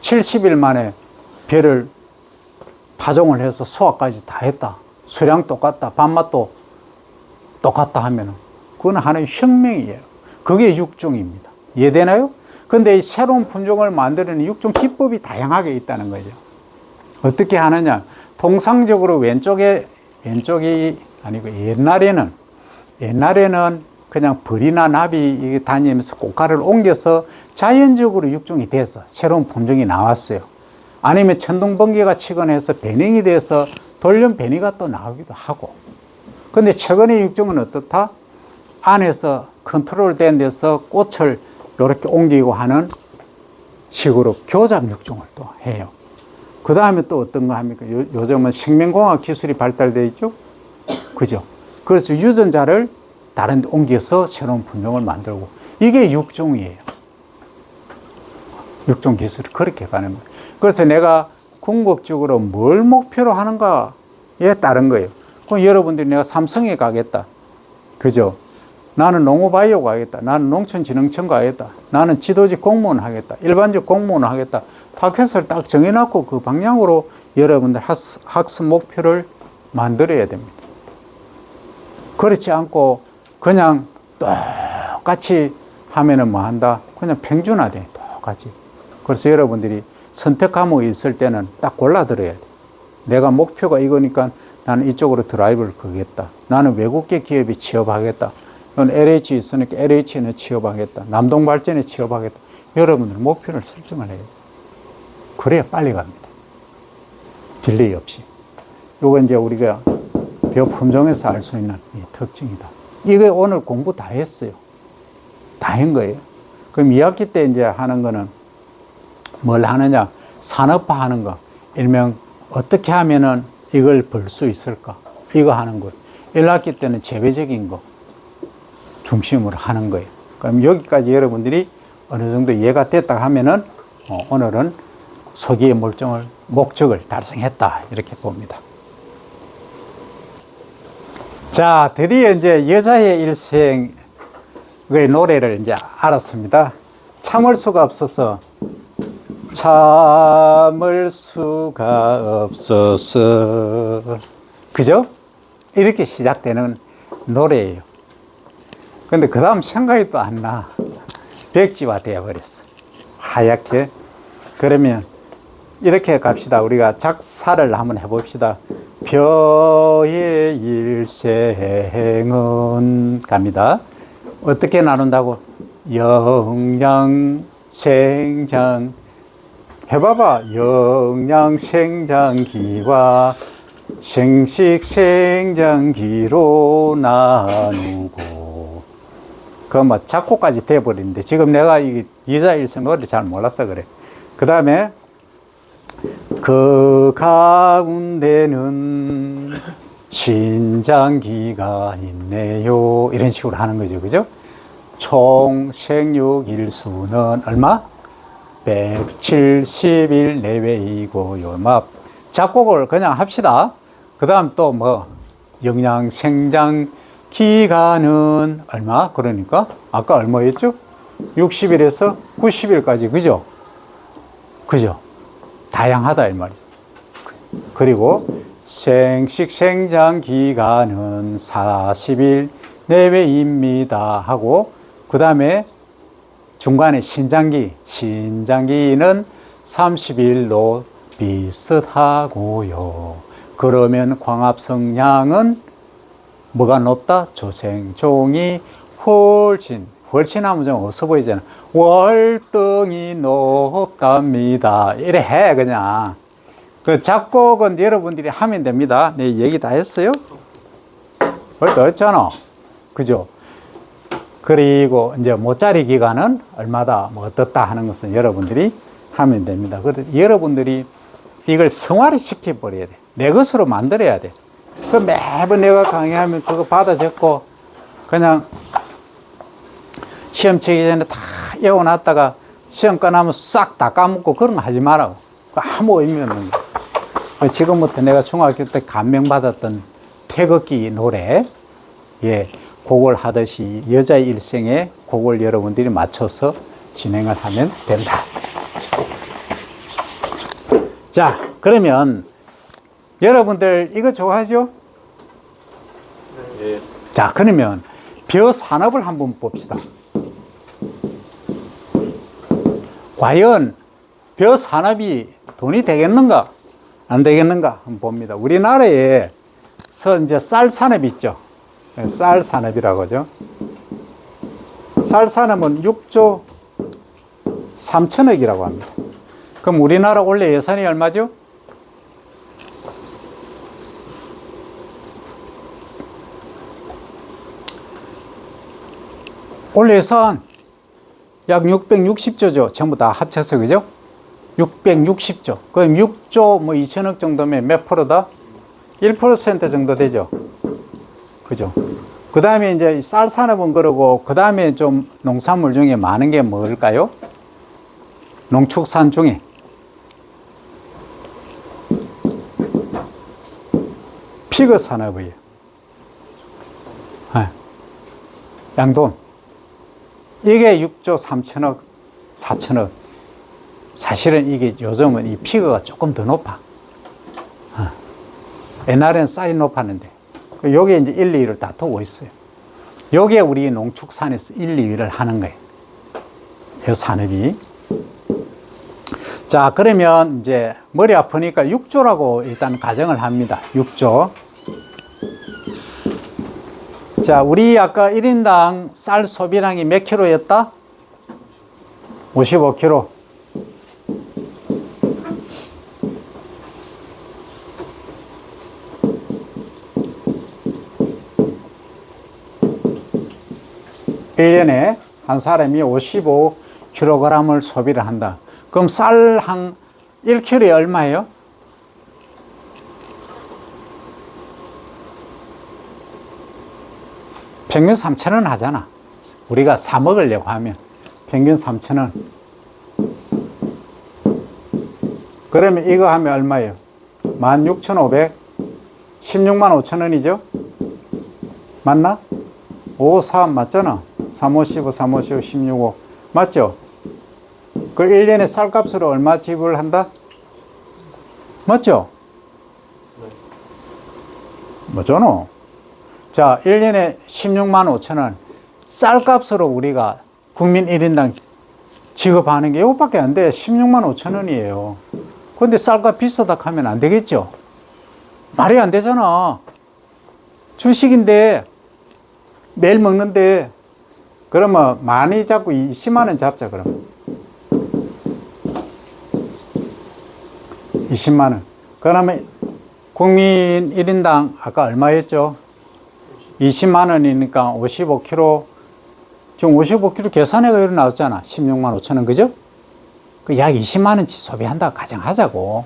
70일 만에 배를 파종을 해서 수확까지 다 했다. 수량 똑같다. 밥맛도 똑같다 하면은 그건 하나의 혁명이에요. 그게 육종입니다. 이해되나요? 근데 이 새로운 품종을 만드는 육종 기법이 다양하게 있다는 거죠. 어떻게 하느냐? 통상적으로 왼쪽이 아니고 옛날에는 그냥 벌이나 나비 다니면서 꽃가를 옮겨서 자연적으로 육종이 돼서 새로운 품종이 나왔어요. 아니면 천둥번개가 치거나 해서 변형이 돼서 돌연 변이가 또 나오기도 하고. 근데 최근의 육종은 어떻다? 안에서 컨트롤된 데서 꽃을 이렇게 옮기고 하는 식으로 교잡 육종을 또 해요. 그 다음에 또 어떤 거 합니까? 요즘은 생명공학 기술이 발달되어 있죠? 그죠? 그래서 유전자를 다른 데 옮겨서 새로운 품종을 만들고. 이게 육종이에요. 육종 기술이 그렇게 가는 거예요. 그래서 내가 궁극적으로 뭘 목표로 하는가에 따른 거예요. 그럼 여러분들이 내가 삼성에 가겠다. 그죠? 나는 농어바이오 가겠다. 나는 농촌진흥청 가겠다. 나는 지도직 공무원 하겠다. 일반직 공무원 하겠다. 타켓을 딱 정해놓고 그 방향으로 여러분들 학습 목표를 만들어야 됩니다. 그렇지 않고 그냥 똑같이 하면은 뭐 한다? 그냥 평준화돼. 똑같이. 그래서 여러분들이 선택 과목이 있을 때는 딱 골라 들어야 돼. 내가 목표가 이거니까 나는 이쪽으로 드라이브를 거겠다. 나는 외국계 기업에 취업하겠다. 넌 LH 있으니까 LH에 취업하겠다. 남동발전에 취업하겠다. 여러분들 목표를 설정을 해요. 그래야 빨리 갑니다. 딜레이 없이. 요거 이제 우리가 벼 품종에서 알 수 있는 이 특징이다. 이게 오늘 공부 다 했어요. 다 한 거예요. 그럼 2학기 때 이제 하는 거는 뭘 하느냐? 산업화 하는 거. 일명 어떻게 하면은 이걸 벌 수 있을까? 이거 하는 거예요. 1학기 때는 재배적인 거 중심으로 하는 거예요. 그럼 여기까지 여러분들이 어느 정도 이해가 됐다 하면은 오늘은 소기의 목적을 달성했다. 이렇게 봅니다. 자, 드디어 이제 여자의 일생의 노래를 이제 알았습니다. 참을 수가 없어서 참을 수가 없어서 그죠? 이렇게 시작되는 노래예요. 근데 그 다음 생각이 또 안 나. 백지화 되어버렸어. 하얗게. 그러면 이렇게 갑시다. 우리가 작사를 한번 해봅시다. 벼의 일생은 갑니다. 어떻게 나눈다고? 영양생장 해봐봐. 영양생장기와 생식생장기로 나누고. 그 뭐 작곡까지 돼버리는데 지금 내가 이 여자 일생 노래를 잘 몰라서 그래. 그 다음에 그 가운데는 신장기가 있네요. 이런 식으로 하는 거죠. 그죠? 총 생육일수는 얼마? 170일 내외이고요. 막 작곡을 그냥 합시다. 그 다음 또 뭐 영양생장 기간은 얼마? 그러니까 아까 얼마였죠? 60일에서 90일까지. 그죠? 그죠? 다양하다 이 말이죠. 그리고 생식생장 기간은 40일 내외입니다 하고, 그 다음에 중간에 신장기는 30일로 비슷하고요. 그러면 광합성량은 뭐가 높다? 조생종이 훨씬 하면 좀 없어 보이잖아. 월등히 높답니다. 이래 해 그냥. 그 작곡은 여러분들이 하면 됩니다. 내 얘기 다 했어요? 벌써 했잖아. 그죠? 그리고 이제 모짜리 기간은 얼마다, 뭐 어떻다 하는 것은 여러분들이 하면 됩니다. 그래서 여러분들이 이걸 성화를 시켜버려야 돼. 내 것으로 만들어야 돼. 그 매번 내가 강의하면 그거 받아 적고 그냥 시험 치기 전에 다 외워놨다가 시험 끝나면 싹 다 까먹고 그런 거 하지 말라고. 아무 의미 없는 거. 지금부터 내가 중학교 때 감명받았던 태극기 노래, 예, 그걸 하듯이 여자의 일생에 그걸 여러분들이 맞춰서 진행을 하면 된다. 자, 그러면 여러분들 이거 좋아하죠? 네. 자, 그러면 벼 산업을 한번 봅시다. 과연 벼 산업이 돈이 되겠는가? 안 되겠는가? 한번 봅니다. 우리나라에서 이제 쌀 산업이 있죠. 쌀 산업이라고 하죠. 쌀 산업은 6조 3천억이라고 합니다. 그럼 우리나라 원래 예산이 얼마죠? 원래 예산 약 660조죠. 전부 다 합쳐서, 그죠? 660조. 그럼 6조 뭐 2천억 정도면 몇 프로다? 1% 정도 되죠. 그죠? 그 다음에 이제 쌀 산업은 그러고, 그 다음에 좀 농산물 중에 많은 게 뭘까요? 농축산 중에. 피그 산업이에요. 네. 양돈. 이게 6조 3천억, 4천억. 사실은 이게 요즘은 이 피거가 조금 더 높아. 옛날에는 쌀이 높았는데. 요게 이제 1, 2위를 다투고 있어요. 요게 우리 농축산에서 1, 2위를 하는 거예요. 이 산업이. 자, 그러면 이제 머리 아프니까 6조라고 일단 가정을 합니다. 6조. 자, 우리 아까 1인당 쌀 소비량이 몇 킬로였다? 55kg. 일년에 한 사람이 55kg을 소비를 한다. 그럼 쌀 한 1kg에 얼마예요? 평균 3,000원 하잖아. 우리가 사 먹으려고 하면 평균 3,000원. 그러면 이거 하면 얼마예요? 16,500, 16만 5천 원이죠? 맞나? 5, 3 맞잖아. 3, 5, 15, 3, 5, 15, 16, 5 맞죠? 그 1년에 쌀값으로 얼마 지불한다? 맞죠? 맞잖아. 자, 1년에 16만 5천 원. 쌀값으로 우리가 국민 1인당 지급하는 게 이것밖에 안 돼. 16만 5천 원이에요. 근데 쌀값 비싸다 하면 안 되겠죠? 말이 안 되잖아. 주식인데 매일 먹는데 그러면 많이 잡고 20만 원 잡자 그러면. 20만 원. 그러면 국민 1인당 아까 얼마였죠? 20만 원이니까 55kg. 지금 55kg 계산해가 이렇게 나왔잖아. 16만 5천 원, 그죠? 그 약 20만 원치 소비한다 가정하자고.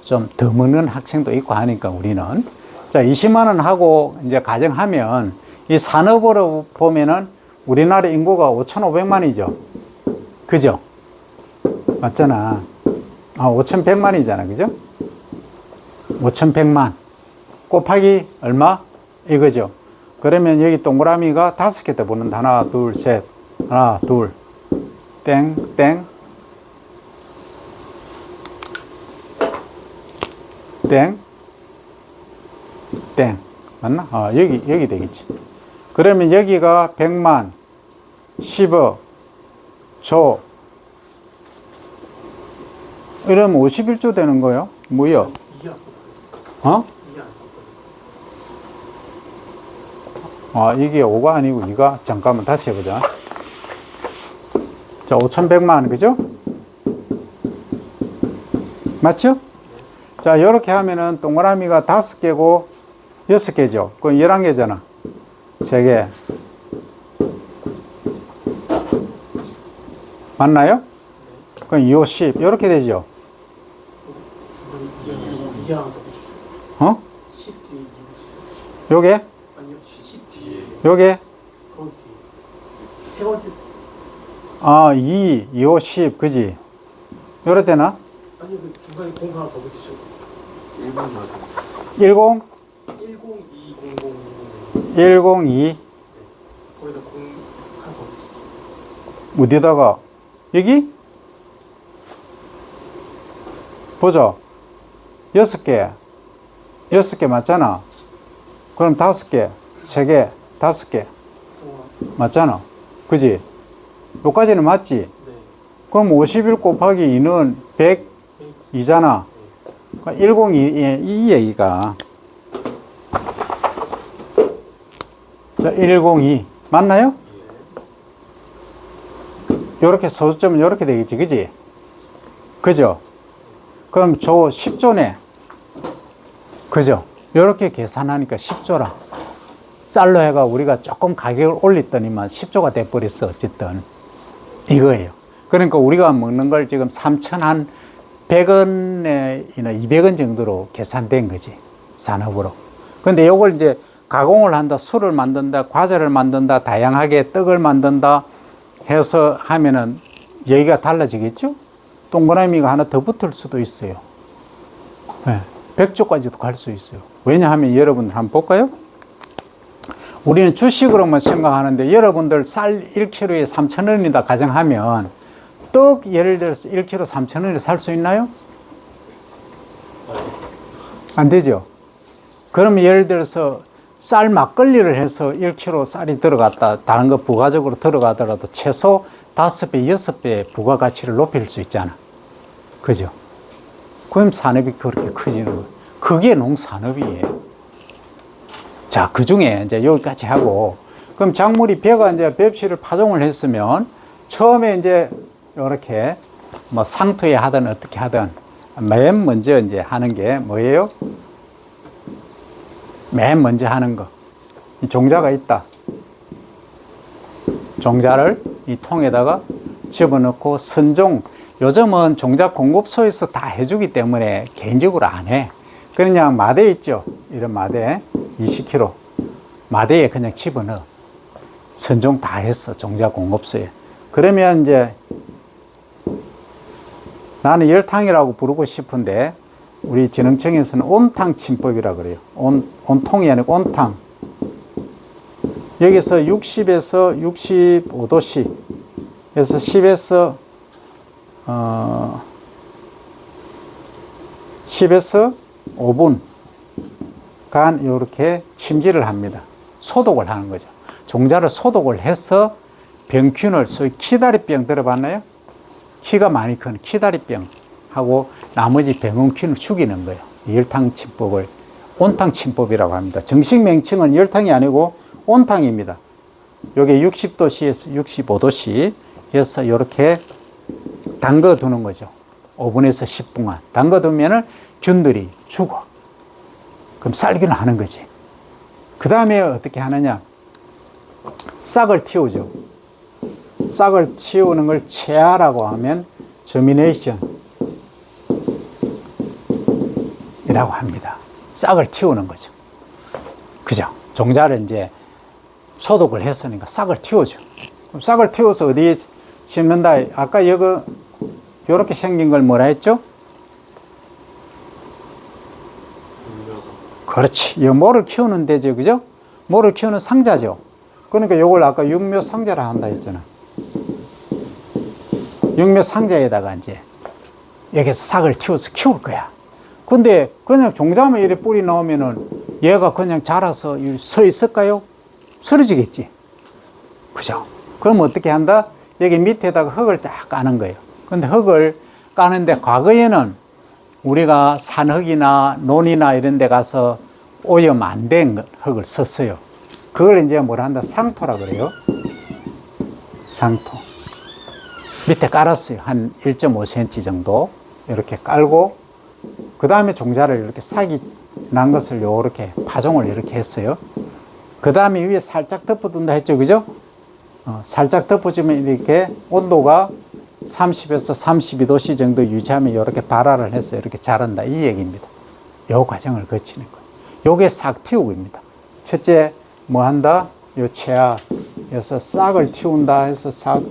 좀 더 먹는 학생도 있고 하니까 우리는. 자, 20만 원 하고 이제 가정하면 이 산업으로 보면은 우리나라 인구가 5,500만이죠. 그죠? 맞잖아. 5,100만이잖아. 그죠? 5,100만. 곱하기 얼마? 이거죠. 그러면 여기 동그라미가 5개 더 붙는다. 하나, 둘, 셋. 하나, 둘. 땡, 땡. 땡. 땡. 맞나? 여기 되겠지. 그러면 여기가 100만, 10억, 조. 이러면 51조 되는 거예요. 뭐요? 이게 5가 아니고 2가? 잠깐만 다시 해보자. 자, 5,100만, 그죠? 맞죠? 자, 이렇게 하면은 동그라미가 5개고 6개죠. 그럼 11개잖아. 3개. 맞나요? 그럼 2, 5, 10. 이렇게 되죠. 요게? 요게? 세 번째. 2, 5, 10. 그지? 요럴 때나? 아니요, 그 중간에 공 하나 더 붙이죠. 10? 102, 00, 102. 거기다 공 하나 더 붙이죠. 어디다가? 여기? 보자. 6개. 6개 맞잖아. 그럼 5개. 3개. 5개. 맞잖아. 그지? 여기까지는 맞지? 네. 그럼 51 곱하기 2는 102잖아. 102, 이 얘기가. 자, 102. 맞나요? 요렇게 소수점은 요렇게 되겠지. 그지? 그죠? 그럼 저 10조네. 그죠? 요렇게 계산하니까 10조라. 쌀로 해가 우리가 조금 가격을 올렸더니만 10조가 돼버렸어. 어쨌든. 이거예요. 그러니까 우리가 먹는 걸 지금 3,100원이나 200원 정도로 계산된 거지. 산업으로. 근데 요걸 이제 가공을 한다, 술을 만든다, 과자를 만든다, 다양하게 떡을 만든다 해서 하면은 얘기가 달라지겠죠? 동그라미가 하나 더 붙을 수도 있어요. 네, 100조까지도 갈 수 있어요. 왜냐하면 여러분 한번 볼까요? 우리는 주식으로만 생각하는데 여러분들 쌀 1kg에 3,000원이다 가정하면 떡 예를 들어서 1kg 3,000원에 살 수 있나요? 안 되죠. 그러면 예를 들어서 쌀 막걸리를 해서 1kg 쌀이 들어갔다 다른 거 부가적으로 들어가더라도 최소 5배, 6배 부가가치를 높일 수 있잖아. 그죠? 그럼 산업이 그렇게 커지는 거예요. 그게 농산업이에요. 자, 그 중에 이제 여기까지 하고, 그럼 작물이 배가 이제 벽실을 파종을 했으면, 처음에 이제 이렇게 뭐 상토에 하든 어떻게 하든, 맨 먼저 이제 하는 게 뭐예요? 맨 먼저 하는 거. 이 종자가 있다. 종자를 이 통에다가 집어넣고 선종, 요즘은 종자 공급소에서 다 해주기 때문에 개인적으로 안 해. 그냥 마대 있죠. 이런 마대 20kg 마대에 그냥 집어넣어. 선종 다 했어. 종자 공급소에. 그러면 이제 나는 열탕이라고 부르고 싶은데 우리 진흥청에서는 온탕 침법이라 그래요. 온통이 아니고 온탕. 여기서 60에서 65도씨 에서 10에서 10에서 5분 간 이렇게 침지를 합니다. 소독을 하는 거죠. 종자를 소독을 해서 병균을 소위 키다리병 들어봤나요? 키가 많이 큰 키다리병하고 나머지 병원균을 죽이는 거예요. 열탕 침법을 온탕 침법이라고 합니다. 정식 명칭은 열탕이 아니고 온탕입니다. 요게 60도씨에서 65도씨에서 이렇게 담궈 두는 거죠. 5분에서 10분간 담궈 두면은 균들이 죽어. 그럼 쌀기는 하는 거지. 그 다음에 어떻게 하느냐? 싹을 틔우죠. 싹을 틔우는 걸 체화라고 하면 저미네이션 이라고 합니다. 싹을 틔우는 거죠. 그죠? 종자를 이제 소독을 했으니까 싹을 틔우죠. 그럼 싹을 틔워서 어디에 심는다? 아까 이거 요렇게 생긴 걸 뭐라 했죠? 그렇지. 이 모를 키우는 데죠. 그죠? 모를 키우는 상자죠. 그러니까 요걸 아까 육묘 상자라 한다 했잖아. 육묘 상자에다가 이제 여기서 싹을 틔워서 키울 거야. 근데 그냥 종자만 이렇게 뿌리 넣으면은 얘가 그냥 자라서 서 있을까요? 쓰러지겠지. 그죠? 그럼 어떻게 한다? 여기 밑에다가 흙을 쫙 까는 거예요. 근데 흙을 까는데 과거에는 우리가 산흙이나 논이나 이런 데 가서 오염 안 된 흙을 썼어요. 그걸 이제 뭐라 한다? 상토라 그래요. 상토. 밑에 깔았어요. 한 1.5cm 정도. 이렇게 깔고, 그 다음에 종자를 이렇게 싹이 난 것을 요렇게 파종을 이렇게 했어요. 그 다음에 위에 살짝 덮어둔다 했죠. 그죠? 살짝 덮어주면 이렇게 온도가 30에서 32도씨 정도 유지하면 이렇게 발화를 해서 이렇게 자란다. 이 얘기입니다. 요 과정을 거치는 거예요. 요게 싹 틔우기입니다. 첫째, 뭐 한다? 요 체화에서 싹을 틔운다 해서 싹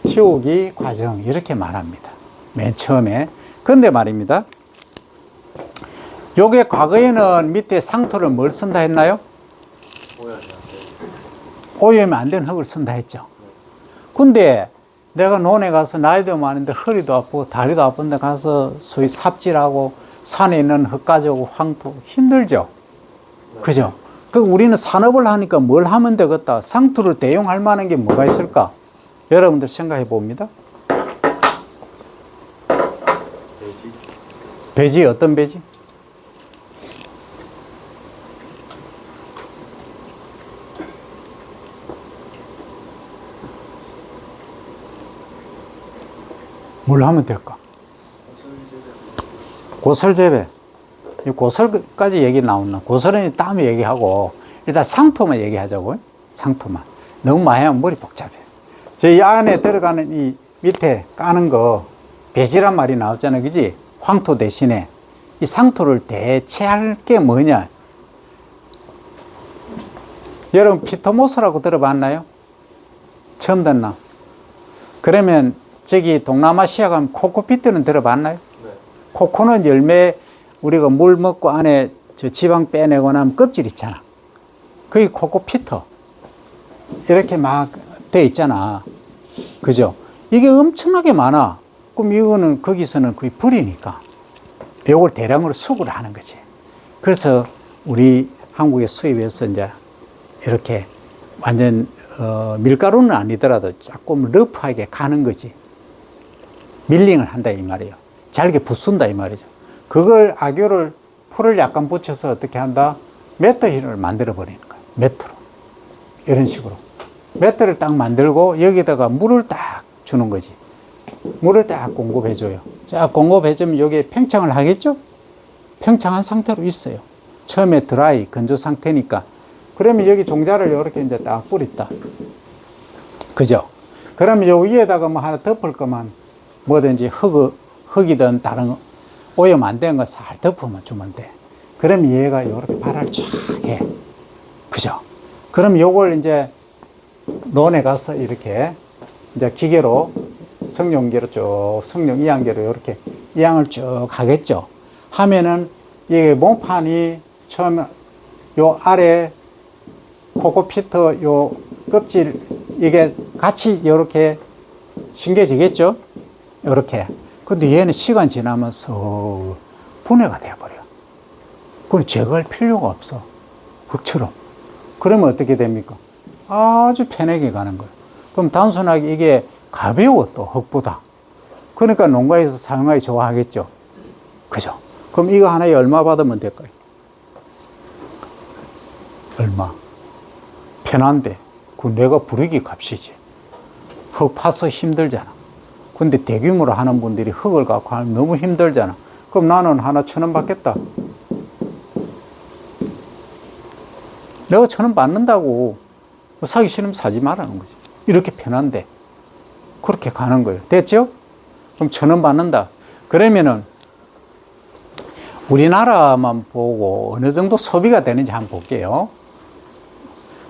틔우기 과정. 이렇게 말합니다. 맨 처음에. 근데 말입니다. 요게 과거에는 밑에 상토를 뭘 쓴다 했나요? 오염이 안 된 흙을 쓴다 했죠. 근데 내가 논에 가서 나이도 많은데 허리도 아프고 다리도 아픈데 가서 소위 삽질하고 산에 있는 흙 가져오고 황토 힘들죠. 그죠? 그 우리는 산업을 하니까 뭘 하면 되겠다. 상토를 대용할 만한 게 뭐가 있을까? 여러분들 생각해 봅니다. 배지 어떤 배지? 뭘 하면 될까? 고설재배. 이 고설까지 얘기 나왔나? 고설은 다음에 얘기하고 일단 상토만 얘기하자고요. 상토만. 너무 많이 하면 머리 복잡해. 이 안에 들어가는 이 밑에 까는 거 배지란 말이 나왔잖아요. 그지? 황토 대신에 이 상토를 대체할 게 뭐냐? 여러분 피토모스라고 들어봤나요? 처음 듣나? 그러면 저기 동남아시아 가면 코코피트는 들어봤나요? 네. 코코는 열매 우리가 물 먹고 안에 저 지방 빼내고 나면 껍질 있잖아. 그게 코코피트. 이렇게 막 돼 있잖아. 그죠? 이게 엄청나게 많아. 그럼 이거는 거기서는 거의 버리니까. 요걸 대량으로 수급을 하는 거지. 그래서 우리 한국에 수입해서 이제 이렇게 완전 밀가루는 아니더라도 조금 러프하게 가는 거지. 밀링을 한다 이 말이에요. 잘게 부순다 이 말이죠. 그걸 악유를 풀을 약간 붙여서 어떻게 한다? 매트힐을 만들어 버리는 거예요. 매트로. 이런 식으로. 매트를 딱 만들고 여기다가 물을 딱 주는 거지. 물을 딱 공급해줘요. 자, 공급해주면 여기에 팽창을 하겠죠? 팽창한 상태로 있어요. 처음에 드라이, 건조 상태니까. 그러면 여기 종자를 이렇게 이제 딱 뿌렸다. 그죠? 그러면 요 위에다가 뭐 하나 덮을 거만 뭐든지 흙이든 다른 오염 안 된 거 살 덮으면 주면 돼. 그러면 얘가 이렇게 발화를 쫙 해. 그죠? 그럼 요걸 이제 논에 가서 이렇게 이제 기계로 성룡기로 쭉 성룡 이항계로 이렇게 이항을 쭉 하겠죠. 하면은 이게 몸판이 처음 요 아래 코코피트 요 껍질 이게 같이 이렇게 신겨지겠죠. 이렇게. 근데 얘는 시간 지나면서 분해가 되어버려. 그건 제거할 필요가 없어. 흙처럼. 그러면 어떻게 됩니까? 아주 편하게 가는 거예요. 그럼 단순하게 이게 가벼워 또 흙보다. 그러니까 농가에서 사용하기 좋아하겠죠. 그죠? 그럼 이거 하나에 얼마 받으면 될까요? 얼마? 편한데. 그 내가 부르기 값이지. 흙 파서 힘들잖아. 근데 대규모로 하는 분들이 흙을 갖고 하면 너무 힘들잖아. 그럼 나는 하나 1,000원 받겠다. 내가 1,000원 받는다고 사기 싫으면 사지 말라는 거지. 이렇게 편한데. 그렇게 가는 거예요. 됐죠? 그럼 1,000원 받는다. 그러면은 우리나라만 보고 어느 정도 소비가 되는지 한번 볼게요.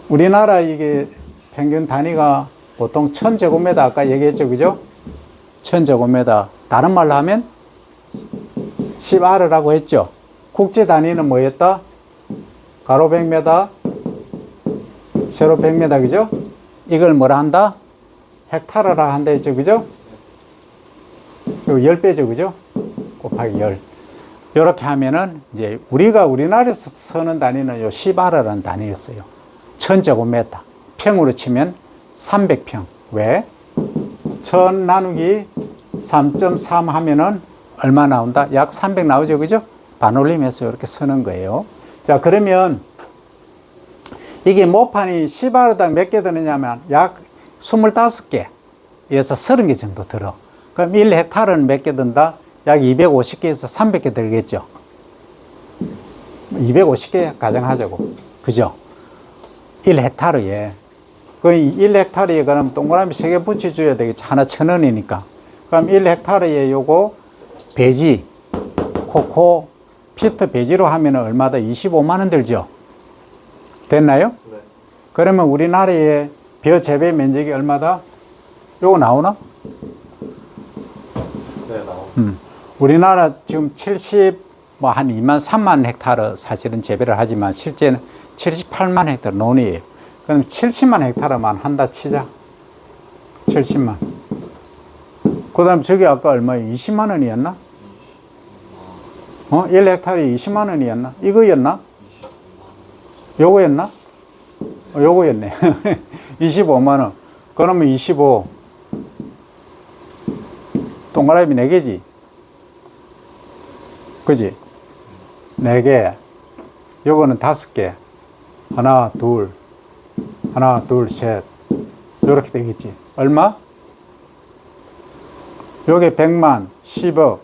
우리나라 이게 평균 단위가 보통 1,000제곱미터 아까 얘기했죠. 그죠? 1,000제곱미터. 다른 말로 하면 10R라고 했죠. 국제 단위는 뭐였다? 가로 100m, 세로 100m, 그죠? 이걸 뭐라 한다? 헥타르라 한다 했죠. 그죠? 요 10배죠. 그죠? 곱하기 10. 이렇게 하면은 이제 우리나라에서 쓰는 단위는 요 10R라는 단위였어요. 1,000제곱미터. 평으로 치면 300평. 왜? 1,000 나누기 3.3 하면은 얼마 나온다? 약 300 나오죠. 그죠? 반올림해서 이렇게 쓰는 거예요. 자, 그러면 이게 모판이 10R당 몇 개 드느냐면 약 25개에서 30개 정도 들어. 그럼 1헥타르는 몇 개 든다? 약 250개에서 300개 들겠죠. 250개 가정하자고. 그죠? 1헥타르에. 그 1헥타르에 그럼 동그라미 3개 붙여줘야 되겠죠. 하나 1,000원이니까. 그럼 1헥타르에 요거 배지, 코코, 피트 배지로 하면 얼마다? 25만원 들죠? 됐나요? 네. 그러면 우리나라의 벼 재배 면적이 얼마다? 요거 나오나? 네, 나옵니다. 우리나라 지금 70, 한 2만, 3만 헥타르 사실은 재배를 하지만 실제는 78만 헥타르 논이에요. 그럼 70만 헥타르만 한다 치자. 70만. 그 다음 저기 아까 얼마예요? 20만 원이었나? 1헥타르에 20만 원이었나? 이거였나? 요거였나? 요거였네. 25만 원. 그러면 25. 동그라미 4개지? 그지? 4개. 요거는 5개. 하나, 둘, 셋. 요렇게 되겠지. 얼마? 요게 100만, 10억,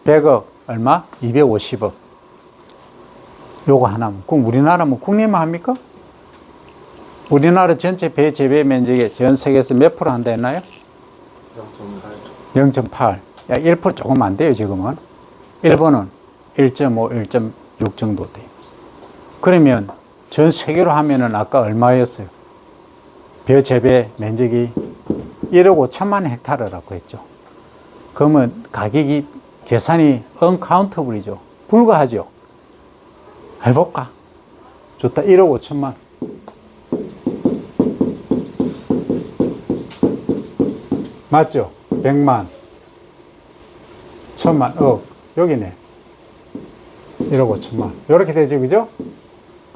100억, 얼마? 250억. 요거 하나면. 그럼 우리나라면 국내만 합니까? 우리나라 전체 배 재배 면적의 전 세계에서 몇 프로 한다 했나요? 0.8. 0.8. 1% 조금 안 돼요, 지금은. 일본은 1.5, 1.6 정도 돼요. 그러면 전 세계로 하면은 아까 얼마였어요? 벼 재배 면적이 1억 5천만 헥타르라고 했죠. 그러면 가격이 계산이 언카운터블이죠. 불가하죠. 해볼까? 좋다. 1억 5천만. 맞죠? 100만, 1000만, 억. 여기네. 1억 5천만. 이렇게 되죠, 그죠?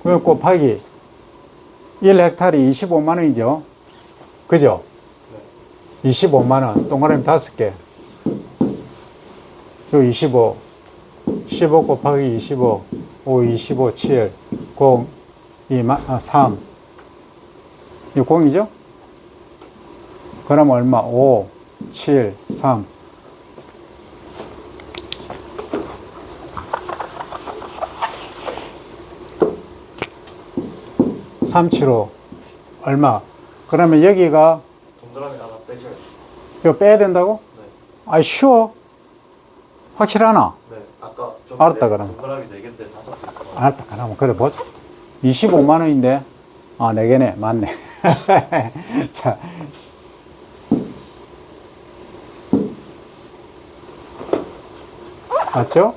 그럼 곱하기 1헥타르이 25만 원이죠. 그죠? 25만 원. 동그라미 5개. 요 25. 15 곱하기 25. 5, 25, 7. 0, 2, 3. 이 0이죠? 그럼 얼마? 5, 7, 3. 375 얼마? 그러면 여기가 동그라미 하나 빼셔야 돼요. 이거 빼야 된다고? 네. 아이 쉬워. 확실하나? 네. 아까 좀 알았다, 전에 그럼. 동그라미 4개인데 5개 있어. 알았다. 그러면 그래 보자. 25만 원인데 아 4개네. 맞네. 자 맞죠?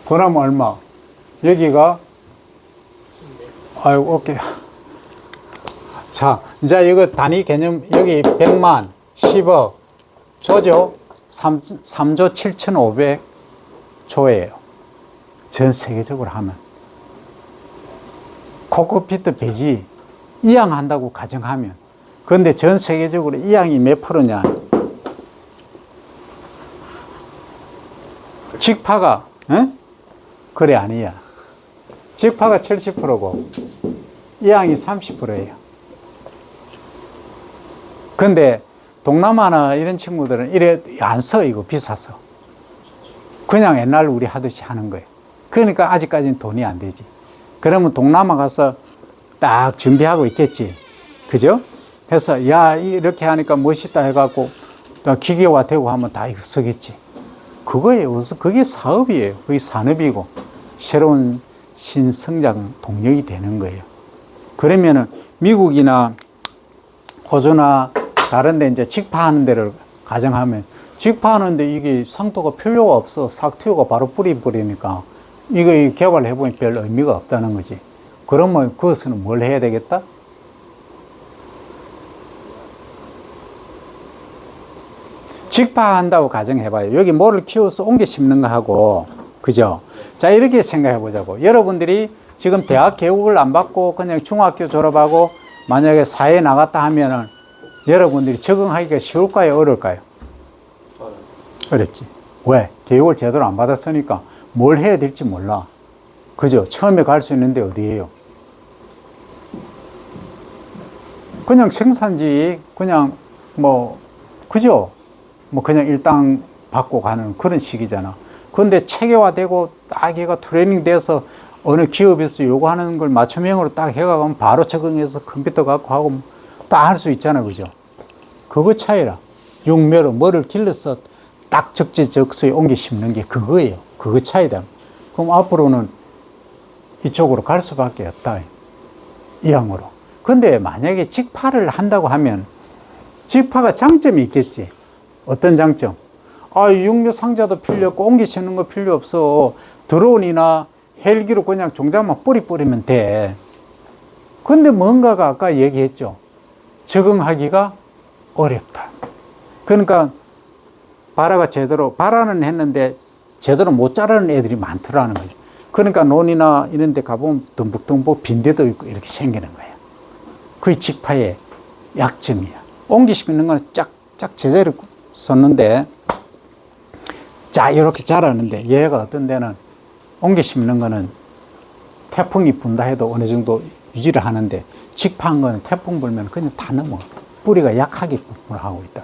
그럼 얼마? 여기가 아이고 오케이. 자 이제 이거 단위 개념 여기 100만 10억 조죠? 3조 7,500조예요. 전 세계적으로 하면 코크피트 배지 이양한다고 가정하면 그런데 전 세계적으로 이양이 몇 프로냐? 직파가 그래 아니야. 직파가 70%고 이양이 30%예요. 근데 동남아나 이런 친구들은 이래 안 써. 이거 비싸서 그냥 옛날 우리 하듯이 하는 거예요. 그러니까 아직까지는 돈이 안 되지. 그러면 동남아 가서 딱 준비하고 있겠지. 그죠? 해서 야 이렇게 하니까 멋있다 해갖고 기계화되고 하면 다 이거 쓰겠지. 그거예요. 그게 사업이에요. 그게 산업이고 새로운 신성장 동력이 되는 거예요. 그러면은 미국이나 호주나 다른 데 이제 직파하는 데를 가정하면 직파하는데 이게 상토가 필요가 없어. 싹 틔우고 바로 뿌리버리니까 이거 개발해보면 별 의미가 없다는 거지. 그러면 그것은 뭘 해야 되겠다? 직파한다고 가정해봐요. 여기 뭐를 키워서 옮겨 심는 거 하고, 그죠? 자, 이렇게 생각해 보자고. 여러분들이 지금 대학 교육을 안 받고 그냥 중학교 졸업하고 만약에 사회에 나갔다 하면은 여러분들이 적응하기가 쉬울까요? 어려울까요? 어렵지. 왜? 교육을 제대로 안 받았으니까 뭘 해야 될지 몰라. 그죠? 처음에 갈 수 있는데 어디예요? 그냥 생산지, 그냥 뭐, 그죠? 뭐 그냥 일당 받고 가는 그런 식이잖아. 그런데 체계화되고 딱 얘가 트레이닝 돼서 어느 기업에서 요구하는 걸 맞춤형으로 딱 해가면 바로 적응해서 컴퓨터 갖고 하고 딱 할 수 있잖아. 그죠? 그거 차이라. 육묘로 뭐를 길러서 딱 적재적소에 옮겨 심는 게 그거예요. 그거 차이다. 그럼 앞으로는 이쪽으로 갈 수밖에 없다. 이항으로. 근데 만약에 직파를 한다고 하면 직파가 장점이 있겠지. 어떤 장점? 아, 육묘 상자도 필요 없고 옮겨 심는 거 필요 없어. 드론이나 헬기로 그냥 종자만 뿌리면 돼. 근데 뭔가가 아까 얘기했죠. 적응하기가 어렵다. 그러니까 발화가 제대로, 발화는 했는데 제대로 못 자라는 애들이 많더라는 거죠. 그러니까 논이나 이런 데 가보면 듬뿍듬뿍 빈대도 있고 이렇게 생기는 거예요. 그게 직파의 약점이야. 옮겨 심는 거는 쫙쫙 제대로 썼는데, 자, 이렇게 자라는데, 얘가 어떤 데는 옮겨 심는 거는 태풍이 분다 해도 어느 정도 유지를 하는데, 직파한 거는 태풍 불면 그냥 다 넘어. 뿌리가 약하게 하고 있다.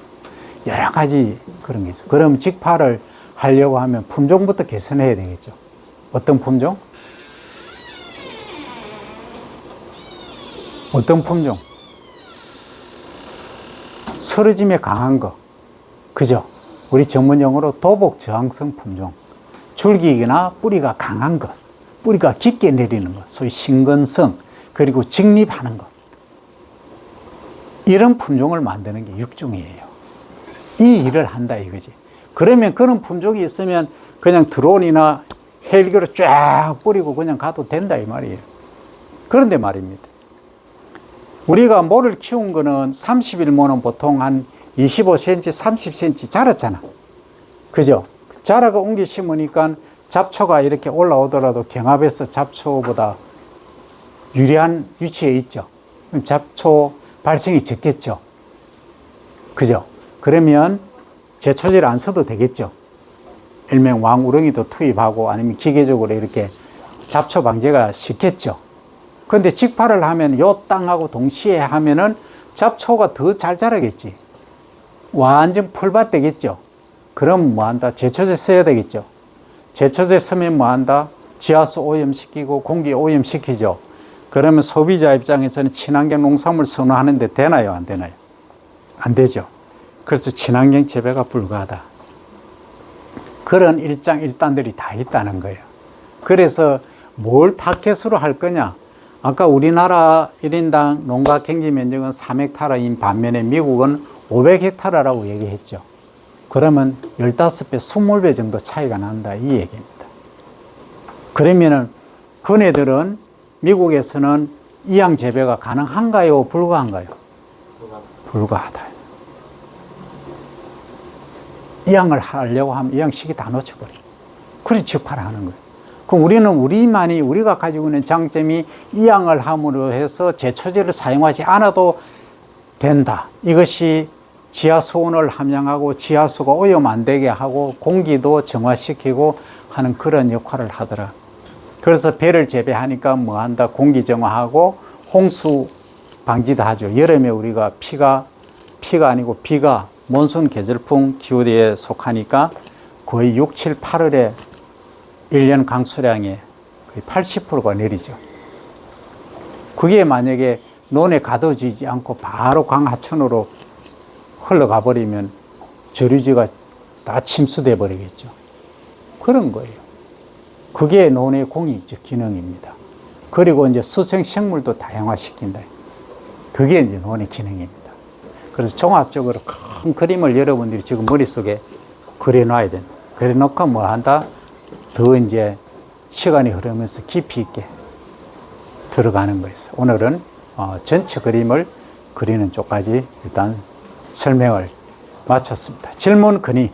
여러 가지 그런 게 있어. 그럼 직파를 하려고 하면 품종부터 개선해야 되겠죠. 어떤 품종? 어떤 품종? 쓰러짐에 강한 거. 그죠? 우리 전문용어로 도복 저항성 품종. 줄기나 뿌리가 강한 것. 뿌리가 깊게 내리는 것. 소위 신근성. 그리고 직립하는 것. 이런 품종을 만드는 게 육종이에요. 이 일을 한다 이거지. 그러면 그런 품종이 있으면 그냥 드론이나 헬기로 쫙 뿌리고 그냥 가도 된다 이 말이에요. 그런데 말입니다. 우리가 모를 키운 거는 30일모는 보통 한 25cm, 30cm 자랐잖아. 그죠? 자라가 옮겨 심으니까 잡초가 이렇게 올라오더라도 경합에서 잡초보다 유리한 위치에 있죠. 그럼 잡초 발생이 적겠죠. 그죠? 그러면 제초제를 안 써도 되겠죠. 일명 왕우렁이도 투입하고 아니면 기계적으로 이렇게 잡초 방제가 쉽겠죠. 근데 직파를 하면 요 땅하고 동시에 하면은 잡초가 더 잘 자라겠지. 완전 풀밭 되겠죠. 그럼 뭐 한다? 제초제 써야 되겠죠. 제초제 쓰면 뭐 한다? 지하수 오염시키고 공기 오염시키죠. 그러면 소비자 입장에서는 친환경 농산물 선호하는데 되나요? 안 되나요? 안 되죠. 그래서 친환경 재배가 불가하다. 그런 일장일단들이 다 있다는 거예요. 그래서 뭘 타켓으로 할 거냐? 아까 우리나라 1인당 농가 경지 면적은 3헥타르인 반면에 미국은 500헥타르라고 얘기했죠. 그러면 15배, 20배 정도 차이가 난다 이 얘기입니다. 그러면은 그네들은 미국에서는 이양 재배가 가능한가요? 불가한가요? 불가하다. 이양을 하려고 하면 이양 시기 다 놓쳐버려. 그래서 직파를 하는 거예요. 그럼 우리는 우리가 가지고 있는 장점이 이양을 함으로 해서 제초제를 사용하지 않아도 된다. 이것이 지하수온을 함양하고 지하수가 오염 안 되게 하고 공기도 정화시키고 하는 그런 역할을 하더라. 그래서 배를 재배하니까 뭐 한다? 공기 정화하고 홍수 방지도 하죠. 여름에 우리가 피가 아니고 비가 몬순 계절풍 기후대에 속하니까 거의 6, 7, 8월에 1년 강수량의 거의 80%가 내리죠. 그게 만약에 논에 가둬지지 않고 바로 강하천으로 흘러가 버리면 저류지가 다 침수돼 버리겠죠. 그런 거예요. 그게 논의 공익적 기능입니다. 그리고 이제 수생식물도 다양화시킨다. 그게 이제 논의 기능입니다. 그래서 종합적으로 큰 그림을 여러분들이 지금 머릿속에 그려놔야 됩니다. 그려놓고 뭐 한다? 더 이제 시간이 흐르면서 깊이 있게 들어가는 거예요. 오늘은 전체 그림을 그리는 쪽까지 일단 설명을 마쳤습니다. 질문 건의.